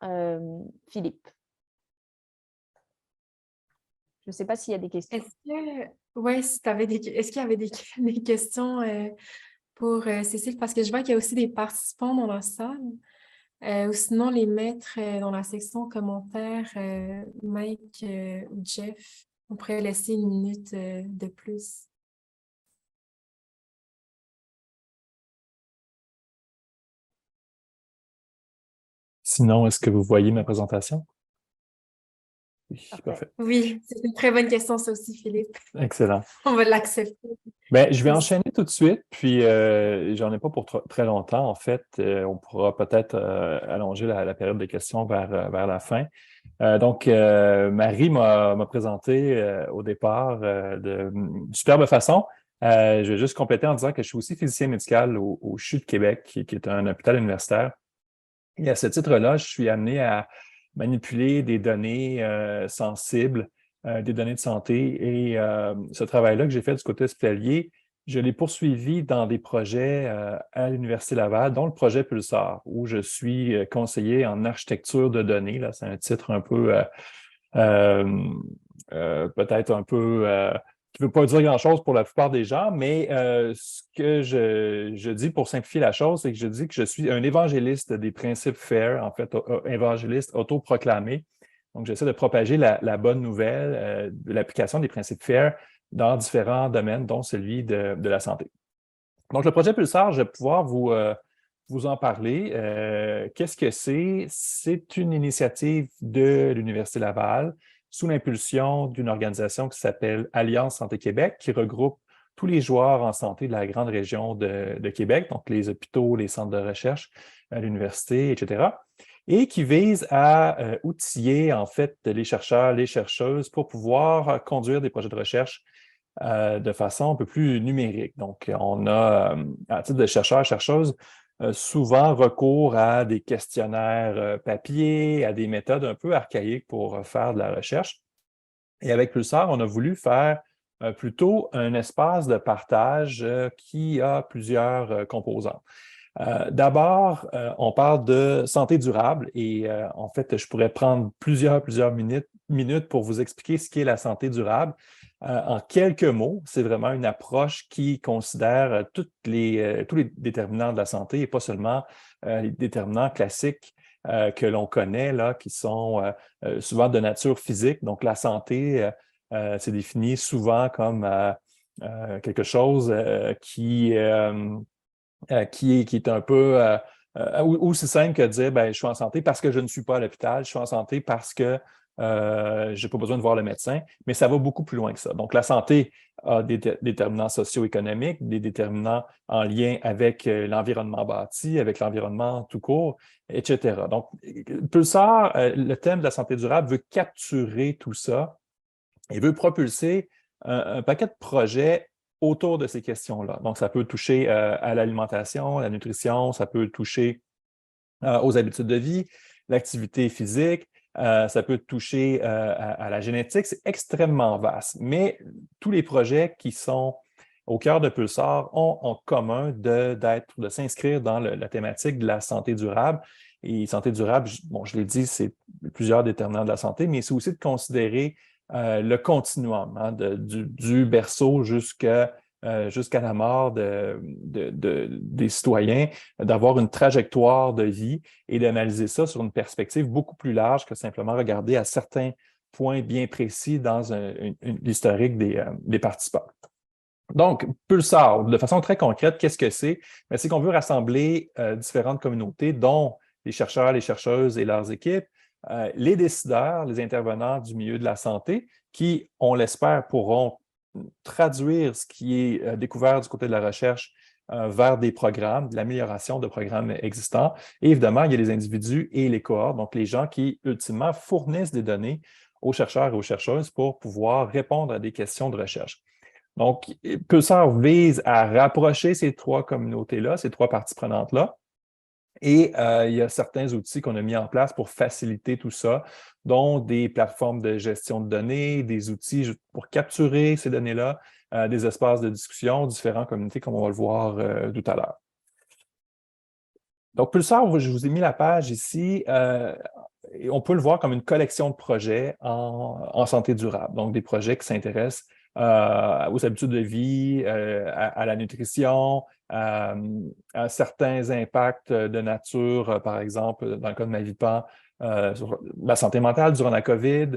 Philippe. Je ne sais pas s'il y a des questions. Est-ce qu'il y avait des questions pour Cécile? Parce que je vois qu'il y a aussi des participants dans la salle. Ou sinon, les mettre dans la section commentaires, Mike ou Jeff. On pourrait laisser une minute de plus. Sinon, est-ce que vous voyez ma présentation? Oui, parfait. Oui, c'est une très bonne question, ça aussi, Philippe. Excellent. On va l'accepter. Bien, je vais enchaîner tout de suite, puis j'en ai pas pour très longtemps, en fait. On pourra peut-être allonger la période de questions vers la fin. Donc, Marie m'a présenté au départ de superbe façon. Je vais juste compléter en disant que je suis aussi physicien médical au CHU de Québec, qui est un hôpital universitaire. Et à ce titre-là, je suis amené à manipuler des données sensibles, des données de santé. Et ce travail-là que j'ai fait du côté hospitalier, je l'ai poursuivi dans des projets à l'Université Laval, dont le projet Pulsar, où je suis conseiller en architecture de données. Là, c'est un titre un peu, peut-être un peu qui ne veut pas dire grand-chose pour la plupart des gens, mais ce que je dis pour simplifier la chose, c'est que je dis que je suis un évangéliste des principes FAIR, en fait, évangéliste autoproclamé. Donc, j'essaie de propager la bonne nouvelle de l'application des principes FAIR dans différents domaines, dont celui de la santé. Donc, le projet Pulsar, je vais pouvoir vous en parler. Qu'est-ce que c'est? C'est une initiative de l'Université Laval sous l'impulsion d'une organisation qui s'appelle Alliance Santé Québec, qui regroupe tous les joueurs en santé de la grande région de Québec, donc les hôpitaux, les centres de recherche, l'université, etc., et qui vise à outiller en fait les chercheurs, les chercheuses pour pouvoir conduire des projets de recherche de façon un peu plus numérique. Donc, on a, à titre de chercheurs, chercheuses, souvent recours à des questionnaires papier, à des méthodes un peu archaïques pour faire de la recherche. Et avec Pulsar, on a voulu faire plutôt un espace de partage qui a plusieurs composantes. D'abord, on parle de santé durable et en fait, je pourrais prendre plusieurs minutes pour vous expliquer ce qu'est la santé durable. En quelques mots, c'est vraiment une approche qui considère tous les déterminants de la santé et pas seulement les déterminants classiques que l'on connaît, là, qui sont souvent de nature physique. Donc, la santé, c'est défini souvent comme quelque chose qui est un peu aussi simple que de dire ben, je suis en santé parce que je ne suis pas à l'hôpital, je suis en santé parce que je n'ai pas besoin de voir le médecin, mais ça va beaucoup plus loin que ça. Donc, la santé a des déterminants socio-économiques, des déterminants en lien avec l'environnement bâti, avec l'environnement tout court, etc. Donc, Pulsar, le thème de la santé durable veut capturer tout ça et veut propulser un paquet de projets autour de ces questions-là. Donc, ça peut toucher à l'alimentation, à la nutrition, ça peut toucher aux habitudes de vie, l'activité physique, ça peut toucher à la génétique. C'est extrêmement vaste. Mais tous les projets qui sont au cœur de Pulsar ont en commun de s'inscrire dans la thématique de la santé durable. Et santé durable, bon, je l'ai dit, c'est plusieurs déterminants de la santé, mais c'est aussi de considérer le continuum hein, du berceau jusqu'à la mort des citoyens, d'avoir une trajectoire de vie et d'analyser ça sur une perspective beaucoup plus large que simplement regarder à certains points bien précis dans l'historique des participants. Donc, Pulsar, de façon très concrète, qu'est-ce que c'est? C'est qu'on veut rassembler différentes communautés, dont les chercheurs, les chercheuses et leurs équipes, les décideurs, les intervenants du milieu de la santé, qui, on l'espère, pourront traduire ce qui est découvert du côté de la recherche vers des programmes, de l'amélioration de programmes existants. Et évidemment, il y a les individus et les cohortes, donc les gens qui, ultimement, fournissent des données aux chercheurs et aux chercheuses pour pouvoir répondre à des questions de recherche. Donc, Pulsar vise à rapprocher ces trois communautés-là, ces trois parties prenantes-là. Et il y a certains outils qu'on a mis en place pour faciliter tout ça, dont des plateformes de gestion de données, des outils pour capturer ces données-là, des espaces de discussion, différentes communautés, comme on va le voir tout à l'heure. Donc, Pulsar, je vous ai mis la page ici. Et on peut le voir comme une collection de projets en santé durable. Donc, des projets qui s'intéressent aux habitudes de vie, à la nutrition, à certains impacts de nature, par exemple, dans le cas de Mavipan, sur la santé mentale durant la COVID.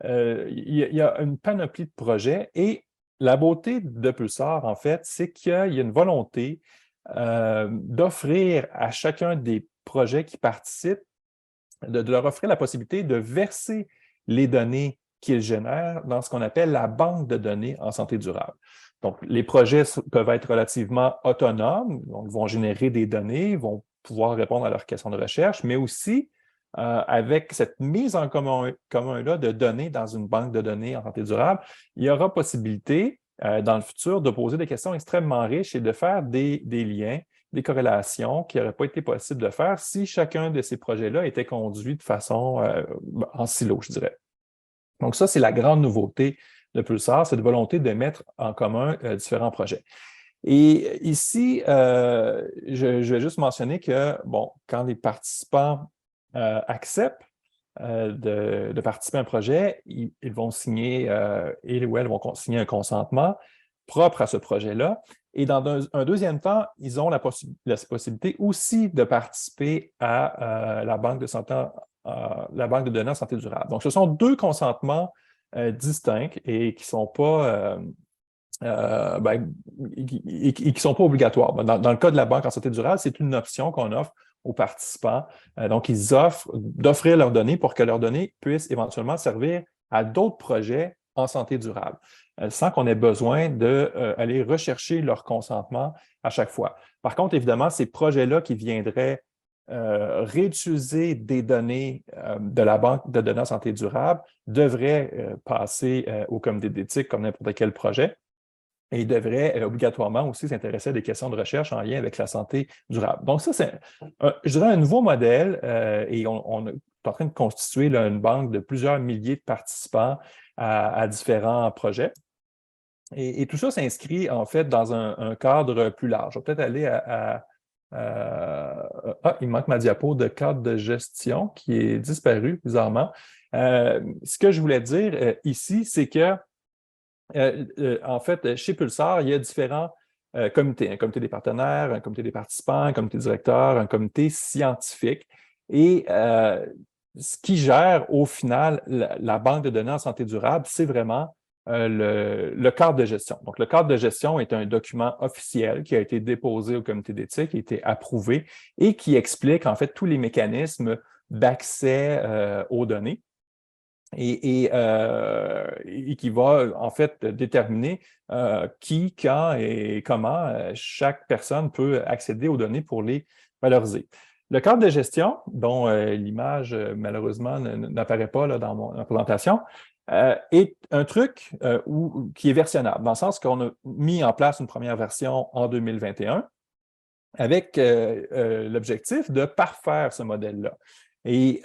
Il y a une panoplie de projets et la beauté de Pulsar, en fait, c'est qu'il y a une volonté d'offrir à chacun des projets qui participent, de leur offrir la possibilité de verser les données qu'ils génèrent dans ce qu'on appelle la banque de données en santé durable. Donc, les projets peuvent être relativement autonomes, donc ils vont générer des données, vont pouvoir répondre à leurs questions de recherche, mais aussi avec cette mise en commun-là de données dans une banque de données en santé durable, il y aura possibilité dans le futur de poser des questions extrêmement riches et de faire des liens, des corrélations qui n'auraient pas été possibles de faire si chacun de ces projets-là était conduit de façon en silo, je dirais. Donc ça, c'est la grande nouveauté de Pulsar, cette volonté de mettre en commun différents projets. Et ici, je vais juste mentionner que, bon, quand les participants acceptent de participer à un projet, ils vont signer, ils ou elles vont signer un consentement propre à ce projet-là. Et dans un deuxième temps, ils ont la possibilité aussi de participer à la banque de données en santé durable. Donc, ce sont deux consentements distincts et qui ne sont pas qui sont pas obligatoires. Dans le cas de la banque en santé durable, c'est une option qu'on offre aux participants. Donc, ils offrent d'offrir leurs données pour que leurs données puissent éventuellement servir à d'autres projets en santé durable, sans qu'on ait besoin d'aller rechercher leur consentement à chaque fois. Par contre, évidemment, ces projets-là qui viendraient réutiliser des données de la banque de données en santé durable devraient passer au comité d'éthique comme n'importe quel projet. Et ils devraient obligatoirement aussi s'intéresser à des questions de recherche en lien avec la santé durable. Donc ça, c'est, je dirais, un nouveau modèle et on est en train de constituer là, une banque de plusieurs milliers de participants à différents projets. Et tout ça s'inscrit en fait dans un cadre plus large. Je vais peut-être aller il manque ma diapo de cadre de gestion qui est disparu bizarrement. Ce que je voulais dire ici, c'est que en fait, chez Pulsar, il y a différents comités. Un comité des partenaires, un comité des participants, un comité directeur, un comité scientifique. Et ce qui gère au final la banque de données en santé durable, c'est vraiment le cadre de gestion. Donc, le cadre de gestion est un document officiel qui a été déposé au comité d'éthique, qui a été approuvé et qui explique en fait tous les mécanismes d'accès aux données. Et qui va en fait déterminer qui, quand et comment chaque personne peut accéder aux données pour les valoriser. Le cadre de gestion, dont l'image malheureusement n'apparaît pas là, dans ma présentation, est un truc qui est versionnable, dans le sens qu'on a mis en place une première version en 2021 avec l'objectif de parfaire ce modèle-là. Et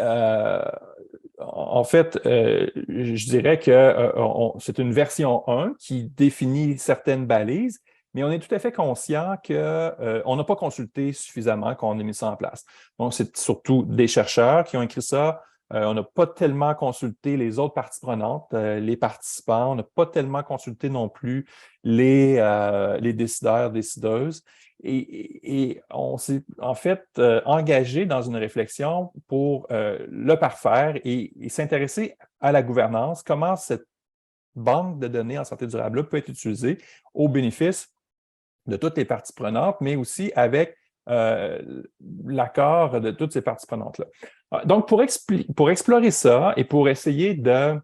en fait, je dirais que c'est une version 1 qui définit certaines balises, mais on est tout à fait conscient qu'on n'a pas consulté suffisamment quand on a mis ça en place. Donc, c'est surtout des chercheurs qui ont écrit ça. On n'a pas tellement consulté les autres parties prenantes, les participants. On n'a pas tellement consulté non plus les décideurs, décideuses. Et on s'est en fait engagé dans une réflexion pour le parfaire et s'intéresser à la gouvernance, comment cette banque de données en santé durable peut être utilisée au bénéfice de toutes les parties prenantes, mais aussi avec l'accord de toutes ces parties prenantes-là. Donc, pour explorer ça et pour essayer de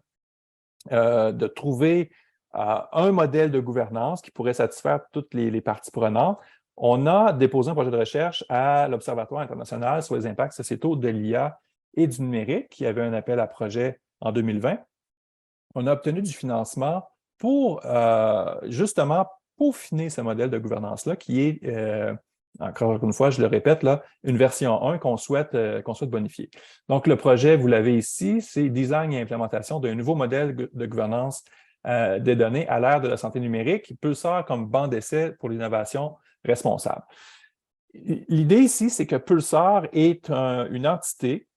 trouver un modèle de gouvernance qui pourrait satisfaire toutes les parties prenantes, On a déposé un projet de recherche à l'Observatoire international sur les impacts sociétaux de l'IA et du numérique, qui avait un appel à projet en 2020. On a obtenu du financement pour justement peaufiner ce modèle de gouvernance-là, qui est, encore une fois, je le répète, là, une version 1 qu'on souhaite bonifier. Donc, le projet, vous l'avez ici, c'est design et implémentation d'un nouveau modèle de gouvernance des données à l'ère de la santé numérique, Pulsar comme banc d'essai pour l'innovation responsable. L'idée ici, c'est que Pulsar est une entité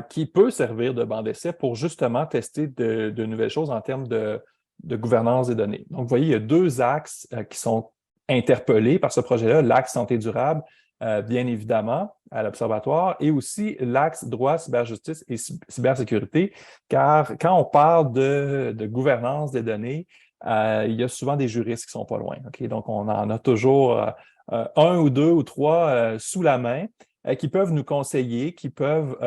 qui peut servir de banc d'essai pour justement tester de nouvelles choses en termes de gouvernance des données. Donc, vous voyez, il y a deux axes qui sont interpellés par ce projet-là, l'axe santé durable, bien évidemment, à l'Observatoire, et aussi l'axe droit, cyberjustice et cybersécurité, car quand on parle de gouvernance des données, il y a souvent des juristes qui ne sont pas loin. Okay? Donc, on en a toujours un ou deux ou trois sous la main qui peuvent nous conseiller, qui peuvent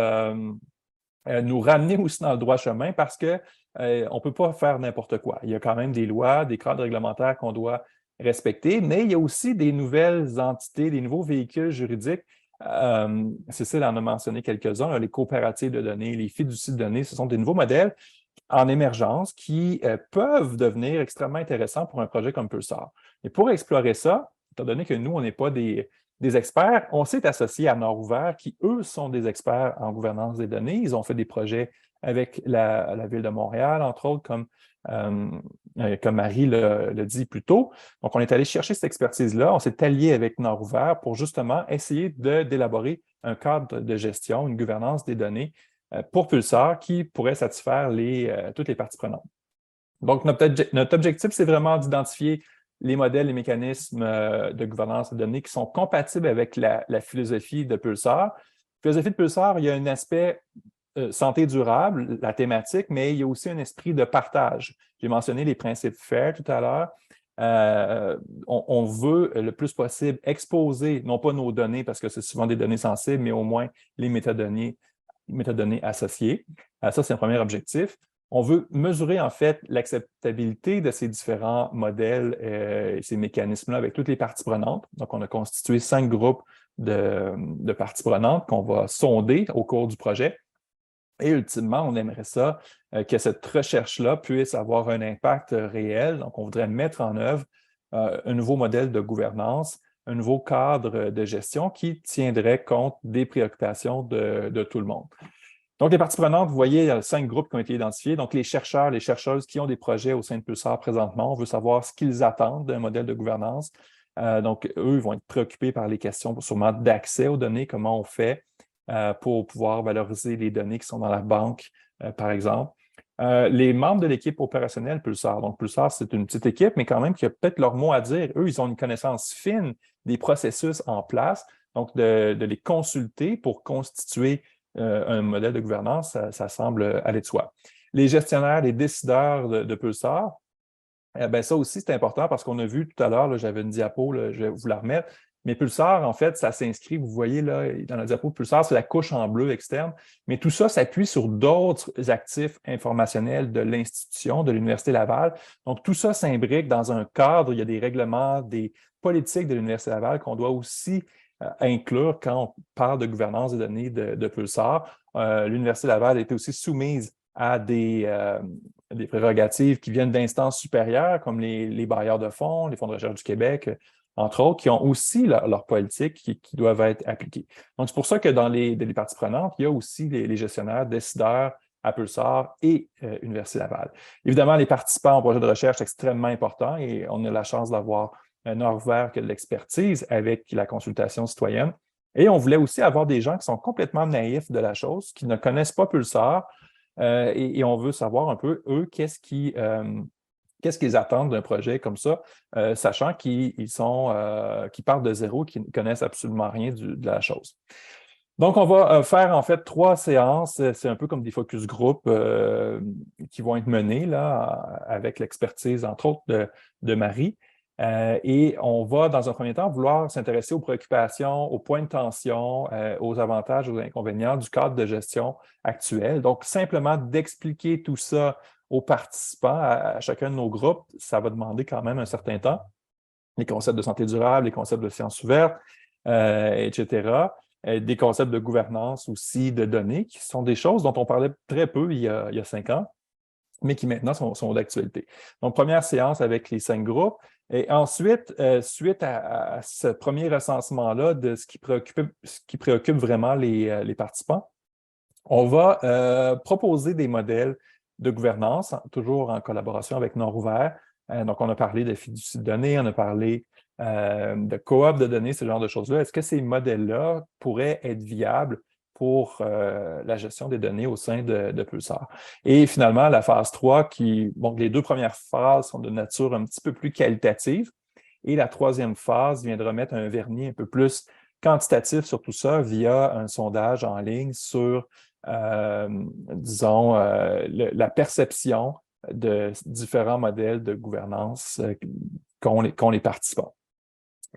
nous ramener aussi dans le droit chemin parce qu'on ne peut pas faire n'importe quoi. Il y a quand même des lois, des cadres réglementaires qu'on doit respecter, mais il y a aussi des nouvelles entités, des nouveaux véhicules juridiques. Cécile en a mentionné quelques-uns, les coopératives de données, les fiducies de données, ce sont des nouveaux modèles en émergence qui peuvent devenir extrêmement intéressants pour un projet comme Pulsar. Et pour explorer ça, étant donné que nous, on n'est pas des experts, on s'est associé à Nord-Ouvert, qui, eux, sont des experts en gouvernance des données. Ils ont fait des projets avec la Ville de Montréal, entre autres, comme Marie le dit plus tôt. Donc, on est allé chercher cette expertise-là. On s'est allié avec Nord-Ouvert pour justement essayer d'élaborer un cadre de gestion, une gouvernance des données pour Pulsar qui pourrait satisfaire toutes les parties prenantes. Donc, notre objectif, c'est vraiment d'identifier les modèles, les mécanismes de gouvernance de données qui sont compatibles avec la philosophie de Pulsar. La philosophie de Pulsar, il y a un aspect santé durable, la thématique, mais il y a aussi un esprit de partage. J'ai mentionné les principes FAIR tout à l'heure. On veut le plus possible exposer, non pas nos données, parce que c'est souvent des données sensibles, mais au moins les métadonnées associées. Ça, c'est un premier objectif. On veut mesurer en fait l'acceptabilité de ces différents modèles et ces mécanismes-là avec toutes les parties prenantes. Donc, on a constitué 5 groupes de parties prenantes qu'on va sonder au cours du projet. Et ultimement, on aimerait ça que cette recherche-là puisse avoir un impact réel. Donc, on voudrait mettre en œuvre un nouveau modèle de gouvernance, un nouveau cadre de gestion qui tiendrait compte des préoccupations de tout le monde. Donc, les parties prenantes, vous voyez, il y a 5 groupes qui ont été identifiés. Donc, les chercheurs, les chercheuses qui ont des projets au sein de Pulsar présentement, on veut savoir ce qu'ils attendent d'un modèle de gouvernance. Donc, eux vont être préoccupés par les questions sûrement d'accès aux données, comment on fait pour pouvoir valoriser les données qui sont dans la banque, par exemple. Les membres de l'équipe opérationnelle Pulsar. Donc, Pulsar, c'est une petite équipe, mais quand même qui a peut-être leur mot à dire. Eux, ils ont une connaissance fine des processus en place. Donc, de les consulter pour constituer un modèle de gouvernance, ça semble aller de soi. Les gestionnaires, les décideurs de Pulsar, ça aussi, c'est important parce qu'on a vu tout à l'heure, j'avais une diapo, je vais vous la remettre, mais Pulsar, en fait, ça s'inscrit, vous voyez là, dans la diapo, Pulsar, c'est la couche en bleu externe, mais tout ça s'appuie sur d'autres actifs informationnels de l'institution, de l'Université Laval. Donc, tout ça s'imbrique dans un cadre, il y a des règlements, des politiques de l'Université Laval qu'on doit aussi inclure quand on parle de gouvernance des données de Pulsar. L'Université Laval a été aussi soumise à des prérogatives qui viennent d'instances supérieures, comme les bailleurs de fonds, les fonds de recherche du Québec, entre autres, qui ont aussi leur politique qui doivent être appliquées. Donc, c'est pour ça que dans les parties prenantes, il y a aussi les gestionnaires, décideurs à Pulsar et Université Laval. Évidemment, les participants au projet de recherche, c'est extrêmement important et on a la chance d'avoir Nord-Ouvert qui a de l'expertise avec la consultation citoyenne. Et on voulait aussi avoir des gens qui sont complètement naïfs de la chose, qui ne connaissent pas Pulsar, et on veut savoir un peu, eux, qu'est-ce qu'ils attendent d'un projet comme ça, sachant qu'ils partent de zéro, qu'ils ne connaissent absolument rien de la chose. Donc, on va faire en fait 3 séances. C'est un peu comme des focus group qui vont être menés là, avec l'expertise, entre autres, de Marie. Et on va, dans un premier temps, vouloir s'intéresser aux préoccupations, aux points de tension, aux avantages, aux inconvénients du cadre de gestion actuel. Donc, simplement d'expliquer tout ça aux participants, à chacun de nos groupes, ça va demander quand même un certain temps. les concepts de santé durable, les concepts de sciences ouvertes, etc. Des concepts de gouvernance aussi de données, qui sont des choses dont on parlait très peu il y a 5 ans, mais qui maintenant sont d'actualité. Donc, première séance avec les 5 groupes. Et ensuite, suite à ce premier recensement-là de ce qui préoccupe vraiment les participants, on va proposer des modèles de gouvernance, toujours en collaboration avec Nord-Ouvert. Donc, on a parlé de fiducie de données, on a parlé de coop de données, ce genre de choses-là. Est-ce que ces modèles-là pourraient être viables pour la gestion des données au sein de Pulsar? Et finalement, la phase 3, les 2 premières phases sont de nature un petit peu plus qualitative. Et la 3e phase vient de remettre un vernis un peu plus quantitatif sur tout ça via un sondage en ligne sur disons, la perception de différents modèles de gouvernance qu'ont les participants.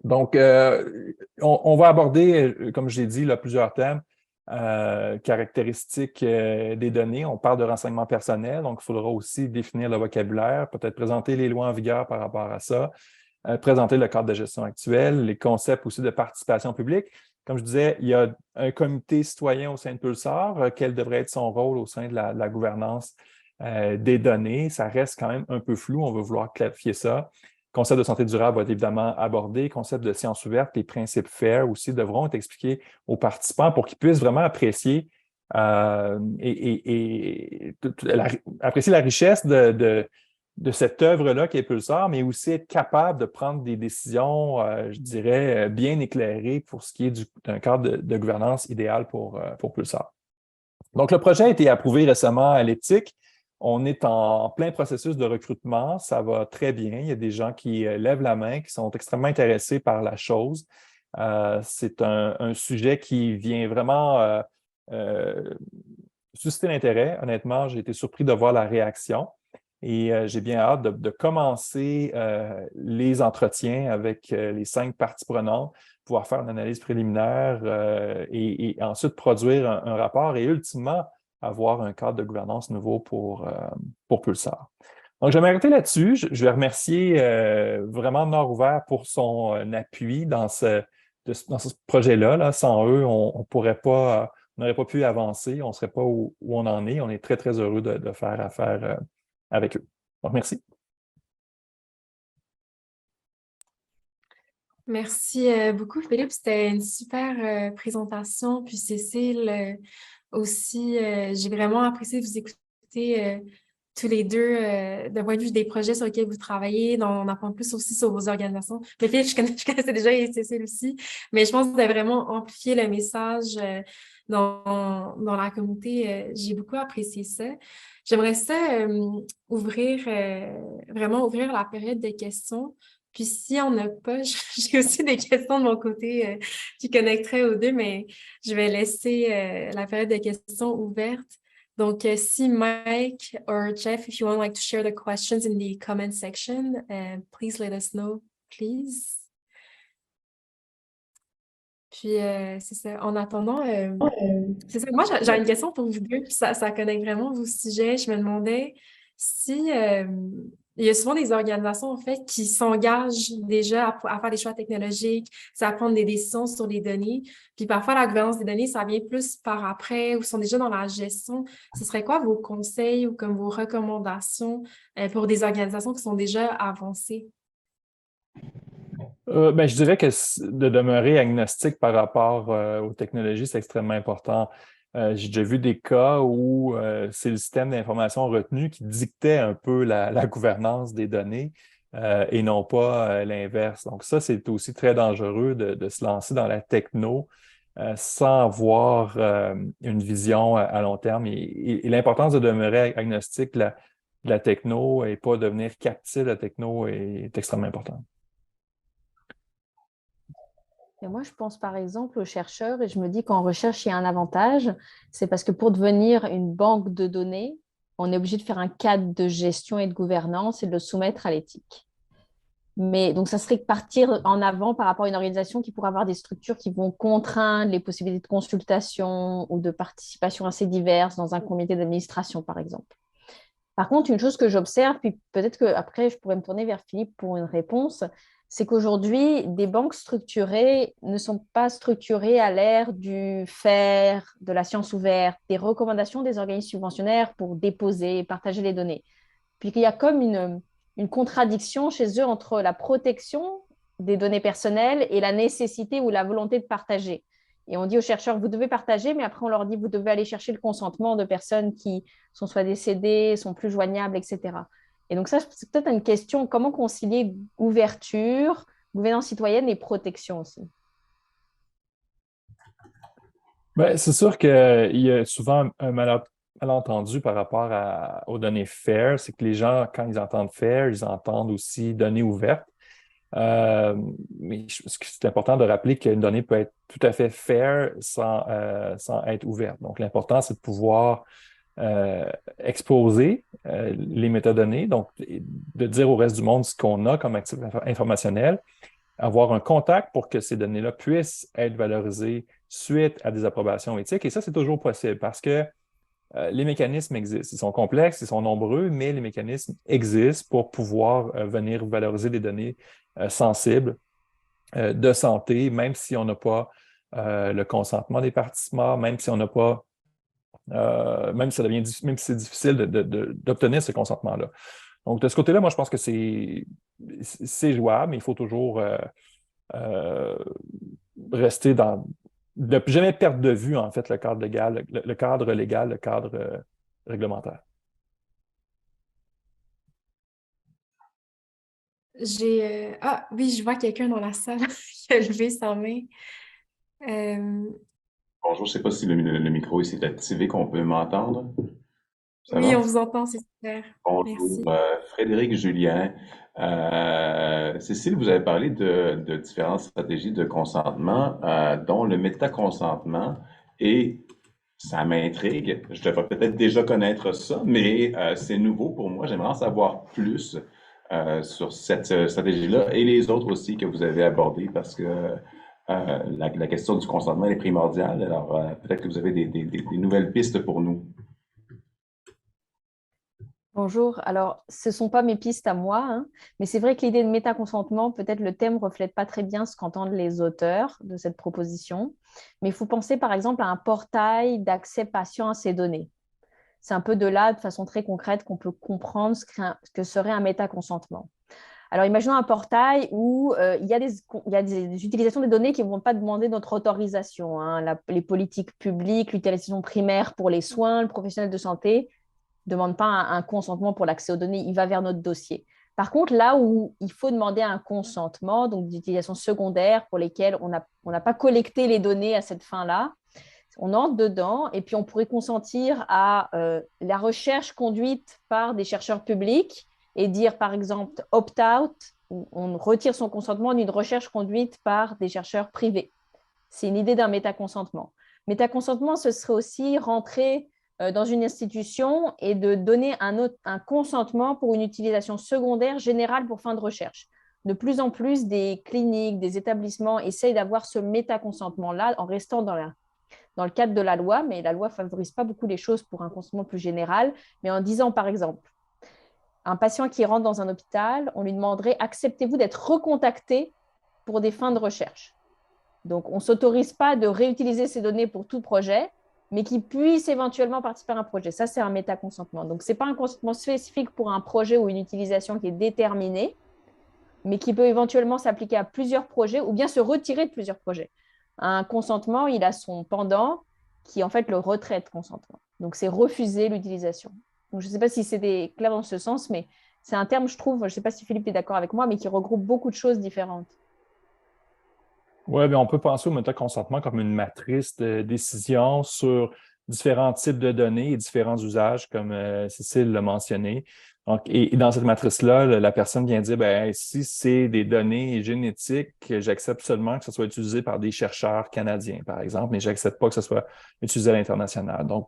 Donc, on va aborder, comme je l'ai dit, là, plusieurs thèmes, caractéristiques des données. On parle de renseignements personnels, donc il faudra aussi définir le vocabulaire, peut-être présenter les lois en vigueur par rapport à ça, présenter le cadre de gestion actuel, les concepts aussi de participation publique. Comme je disais, il y a un comité citoyen au sein de Pulsar. Quel devrait être son rôle au sein de la gouvernance des données? Ça reste quand même un peu flou. On va vouloir clarifier ça. Le concept de santé durable va être évidemment abordé. Le concept de sciences ouvertes, les principes FAIR aussi devront être expliqués aux participants pour qu'ils puissent vraiment apprécier apprécier la richesse de cette œuvre-là qui est Pulsar, mais aussi être capable de prendre des décisions, je dirais, bien éclairées pour ce qui est d'un cadre de gouvernance idéal pour Pulsar. Donc, le projet a été approuvé récemment à l'éthique. On est en plein processus de recrutement. Ça va très bien. Il y a des gens qui lèvent la main, qui sont extrêmement intéressés par la chose. C'est un sujet qui vient vraiment susciter l'intérêt. Honnêtement, j'ai été surpris de voir la réaction. Et j'ai bien hâte de commencer les entretiens avec les 5 parties prenantes, pouvoir faire une analyse préliminaire et ensuite produire un rapport et ultimement avoir un cadre de gouvernance nouveau pour Pulsar. Donc, je vais m'arrêter là-dessus. Je vais remercier vraiment Nord-Ouvert pour son appui dans ce projet-là. Là. Sans eux, on n'aurait pas pu avancer, on ne serait pas où on en est. On est très, très heureux de faire affaire avec eux. Donc, merci. Merci beaucoup, Philippe. C'était une super présentation. Puis Cécile, aussi, j'ai vraiment apprécié de vous écouter tous les deux d'un point de vue des projets sur lesquels vous travaillez, dont on apprend plus aussi sur vos organisations. Mais Philippe, je connaissais déjà et Cécile aussi, mais je pense que vous avez vraiment amplifié le message dans la communauté. J'ai beaucoup apprécié ça. J'aimerais ça vraiment ouvrir la période de questions. Puis si on n'a pas, j'ai aussi des questions de mon côté qui connecteraient aux deux, mais je vais laisser la période de questions ouverte. Donc, si Mike or Jeff, if you would like to share the questions in the comment section, please let us know, please. Puis, c'est ça. En attendant, c'est ça. Moi, j'ai une question pour vous deux, puis ça connecte vraiment vos sujets. Je me demandais si il y a souvent des organisations, en fait, qui s'engagent déjà à faire des choix technologiques, à prendre des décisions sur les données. Puis parfois, la gouvernance des données, ça vient plus par après ou sont déjà dans la gestion. Ce serait quoi vos conseils ou comme vos recommandations pour des organisations qui sont déjà avancées? Je dirais que de demeurer agnostique par rapport aux technologies, c'est extrêmement important. J'ai déjà vu des cas où c'est le système d'information retenu qui dictait un peu la gouvernance des données et non pas l'inverse. Donc ça, c'est aussi très dangereux de se lancer dans la techno sans avoir une vision à long terme. Et l'importance de demeurer agnostique de la techno et pas devenir captif de la techno est extrêmement importante. Et moi, je pense par exemple aux chercheurs et je me dis qu'en recherche, il y a un avantage. C'est parce que pour devenir une banque de données, on est obligé de faire un cadre de gestion et de gouvernance et de le soumettre à l'éthique. Mais donc, ça serait partir en avant par rapport à une organisation qui pourrait avoir des structures qui vont contraindre les possibilités de consultation ou de participation assez diverses dans un comité d'administration, par exemple. Par contre, une chose que j'observe, puis peut-être qu'après, je pourrais me tourner vers Philippe pour une réponse, c'est qu'aujourd'hui, des banques structurées ne sont pas structurées à l'ère du faire, de la science ouverte, des recommandations des organismes subventionnaires pour déposer et partager les données. Puis qu'il y a comme une contradiction chez eux entre la protection des données personnelles et la nécessité ou la volonté de partager. Et on dit aux chercheurs, vous devez partager, mais après on leur dit, vous devez aller chercher le consentement de personnes qui sont soit décédées, sont plus joignables, etc. Et donc ça, c'est peut-être une question, comment concilier ouverture, gouvernance citoyenne et protection aussi. Ben, c'est sûr qu'il y a souvent un malentendu par rapport aux données FAIR. C'est que les gens, quand ils entendent FAIR, ils entendent aussi données ouvertes. Euh, mais c'est important de rappeler qu'une donnée peut être tout à fait fair sans être ouverte. Donc, l'important, c'est de pouvoir exposer les métadonnées, donc de dire au reste du monde ce qu'on a comme actif informationnel, avoir un contact pour que ces données-là puissent être valorisées suite à des approbations éthiques. Et ça, c'est toujours possible parce que les mécanismes existent. Ils sont complexes, ils sont nombreux, mais les mécanismes existent pour pouvoir venir valoriser des données sensibles de santé, même si on n'a pas le consentement des participants, même si on n'a pas, même si ça devient, même si c'est difficile d'obtenir ce consentement-là. Donc, de ce côté-là, moi, je pense que c'est jouable, mais il faut toujours euh, rester dans, de jamais perdre de vue, en fait, le cadre légal, le cadre légal, le cadre réglementaire. Ah oui, je vois quelqu'un dans la salle qui a levé sa main. Euh, Bonjour, je ne sais pas si le micro ici est activé, qu'on peut m'entendre. Ça Oui, va? on vous entend, c'est super. Bonjour, Merci. Frédéric Julien. Cécile, vous avez parlé de différentes stratégies de consentement, dont le métaconsentement, et ça m'intrigue. Je devrais peut-être déjà connaître ça, mais c'est nouveau pour moi. J'aimerais en savoir plus sur cette stratégie-là et les autres aussi que vous avez abordées parce que la question du consentement est primordiale. Alors, peut-être que vous avez des nouvelles pistes pour nous. Bonjour. Alors, ce ne sont pas mes pistes à moi, hein, mais c'est vrai que l'idée de métaconsentement, peut-être le thème ne reflète pas très bien ce qu'entendent les auteurs de cette proposition. Mais il faut penser par exemple à un portail d'accès patient à ces données. C'est un peu de là, de façon très concrète, qu'on peut comprendre ce que serait un métaconsentement. Alors, imaginons un portail où il y a des utilisations des données qui ne vont pas demander notre autorisation, hein. Les politiques publiques, l'utilisation primaire pour les soins, le professionnel de santé ne demande pas un consentement pour l'accès aux données, il va vers notre dossier. Par contre, là où il faut demander un consentement, donc d'utilisation secondaire pour lesquelles on n'a pas collecté les données à cette fin-là, on entre dedans et puis on pourrait consentir à la recherche conduite par des chercheurs publics et dire par exemple opt-out, on retire son consentement d'une recherche conduite par des chercheurs privés. C'est une idée d'un métaconsentement. Métaconsentement, ce serait aussi rentrer dans une institution et de donner un consentement pour une utilisation secondaire générale pour fin de recherche. De plus en plus, des cliniques, des établissements essayent d'avoir ce métaconsentement-là en restant dans le cadre de la loi, mais la loi ne favorise pas beaucoup les choses pour un consentement plus général, mais en disant par exemple, un patient qui rentre dans un hôpital, on lui demanderait, acceptez-vous d'être recontacté pour des fins de recherche? Donc, on ne s'autorise pas de réutiliser ces données pour tout projet, mais qui puisse éventuellement participer à un projet. Ça, c'est un métaconsentement. Donc, ce n'est pas un consentement spécifique pour un projet ou une utilisation qui est déterminée, mais qui peut éventuellement s'appliquer à plusieurs projets ou bien se retirer de plusieurs projets. Un consentement, il a son pendant qui est en fait le retrait de consentement. Donc, c'est refuser l'utilisation. Donc, je ne sais pas si c'est clair dans ce sens, mais c'est un terme, je trouve, je ne sais pas si Philippe est d'accord avec moi, mais qui regroupe beaucoup de choses différentes. Oui, bien, on peut penser au métaconsentement comme une matrice de décision sur différents types de données et différents usages, comme Cécile l'a mentionné. Donc, et dans cette matrice-là, la personne vient dire, ben, si c'est des données génétiques, j'accepte seulement que ce soit utilisé par des chercheurs canadiens, par exemple, mais j'accepte pas que ce soit utilisé à l'international. Donc,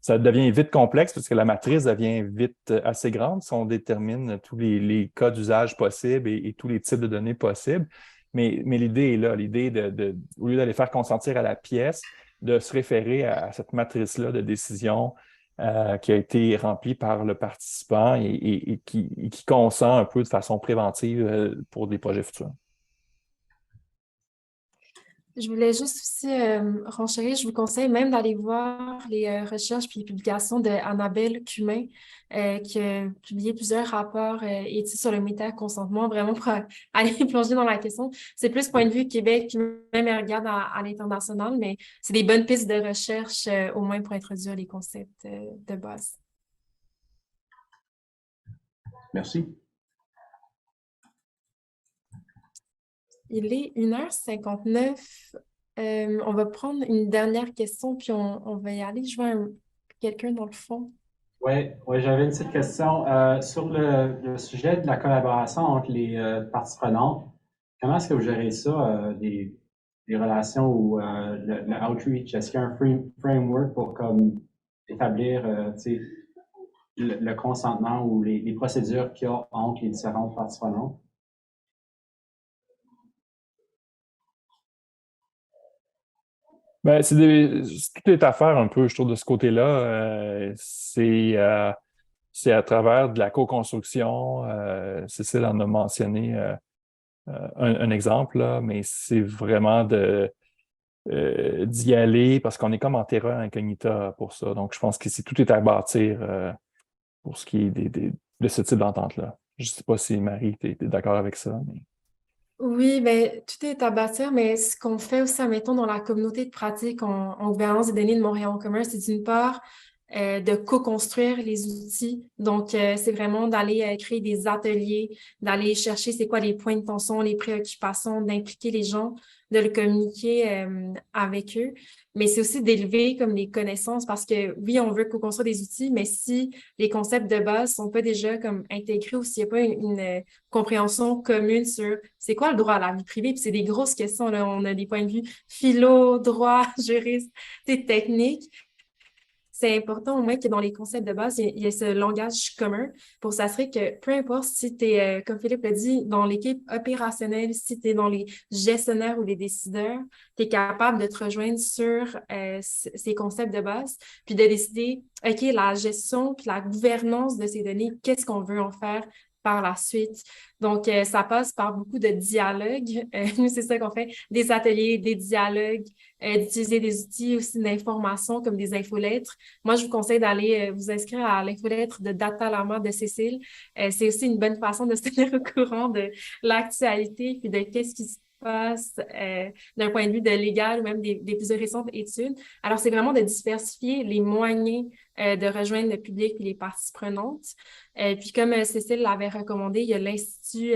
ça devient vite complexe parce que la matrice devient vite assez grande si on détermine tous les cas d'usage possibles et tous les types de données possibles. Mais l'idée est là, l'idée au lieu d'aller faire consentir à la pièce, de se référer à cette matrice-là de décision qui a été rempli par le participant et qui consent un peu de façon préventive pour des projets futurs. Je voulais juste aussi renchérir, je vous conseille même d'aller voir les recherches puis les publications d'Annabelle Cumin, qui a publié plusieurs rapports et études sur le métaconsentement, vraiment pour aller plonger dans la question. C'est plus point de vue Québec, puis même elle regarde à l'international, mais c'est des bonnes pistes de recherche au moins pour introduire les concepts de base. Merci. Il est 1h59. On va prendre une dernière question, puis on va y aller. Je vois quelqu'un dans le fond. Oui, j'avais une petite question. Sur le sujet de la collaboration entre les parties prenantes, comment est-ce que vous gérez ça, des relations ou le outreach? Est-ce qu'il y a un framework pour comme, établir le consentement ou les procédures qu'il y a entre les différentes parties prenantes? Ben, tout est à faire un peu, je trouve, de ce côté-là. C'est à travers de la co-construction. Cécile en a mentionné un exemple, là, mais c'est vraiment d'y aller parce qu'on est comme en terra incognita pour ça. Donc, je pense que tout est à bâtir pour ce qui est de ce type d'entente-là. Je ne sais pas si Marie, tu es d'accord avec ça. Mais... Oui, bien, tout est à bâtir, mais ce qu'on fait aussi, admettons, dans la communauté de pratique en gouvernance des données de Montréal en commun, c'est d'une part de co-construire les outils. Donc, c'est vraiment d'aller créer des ateliers, d'aller chercher c'est quoi les points de tension, les préoccupations, d'impliquer les gens, de le communiquer avec eux. Mais c'est aussi d'élever comme les connaissances parce que oui, on veut co-construire des outils, mais si les concepts de base sont pas déjà comme intégrés ou s'il n'y a pas une compréhension commune sur c'est quoi le droit à la vie privée, puis c'est des grosses questions, là. On a des points de vue philo, droit, juriste, techniques. C'est important au moins que dans les concepts de base, il y ait ce langage commun pour s'assurer que peu importe si tu es, comme Philippe l'a dit, dans l'équipe opérationnelle, si tu es dans les gestionnaires ou les décideurs, tu es capable de te rejoindre sur ces concepts de base, puis de décider, OK, la gestion puis la gouvernance de ces données, qu'est-ce qu'on veut en faire par la suite. Donc, ça passe par beaucoup de dialogues. Nous, c'est ça qu'on fait, des ateliers, des dialogues, d'utiliser des outils aussi d'information comme des infolettres. Moi, je vous conseille d'aller vous inscrire à l'infolettre de Data Lama de Cécile. C'est aussi une bonne façon de se tenir au courant de l'actualité puis de qu'est-ce qui se passe d'un point de vue de légal ou même des plus récentes études. Alors, c'est vraiment de diversifier les moyens de rejoindre le public et les parties prenantes. Puis, comme Cécile l'avait recommandé, il y a l'Institut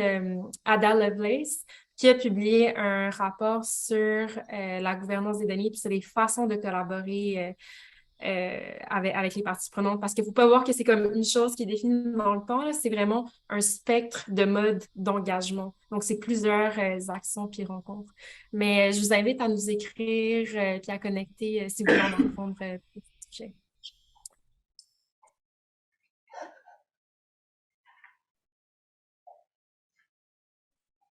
Ada Lovelace qui a publié un rapport sur la gouvernance des données puis sur les façons de collaborer avec les parties prenantes parce qu'il ne faut pas voir que c'est comme une chose qui est définie dans le temps, c'est vraiment un spectre de modes d'engagement. Donc, c'est plusieurs actions puis rencontres. Mais je vous invite à nous écrire puis à connecter si vous voulez en apprendre plus sur ce sujet.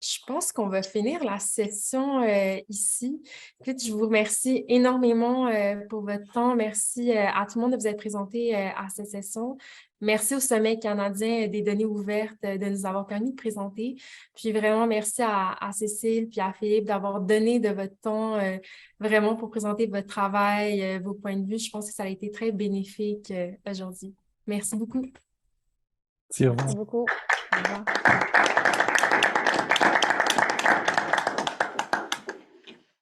Je pense qu'on va finir la session ici. Puis, je vous remercie énormément pour votre temps. Merci à tout le monde de vous être présenté à cette session. Merci au Sommet canadien des données ouvertes de nous avoir permis de présenter. Puis vraiment, merci à Cécile puis à Philippe d'avoir donné de votre temps vraiment pour présenter votre travail, vos points de vue. Je pense que ça a été très bénéfique aujourd'hui. Merci beaucoup. Merci, au revoir. Merci beaucoup. Au revoir.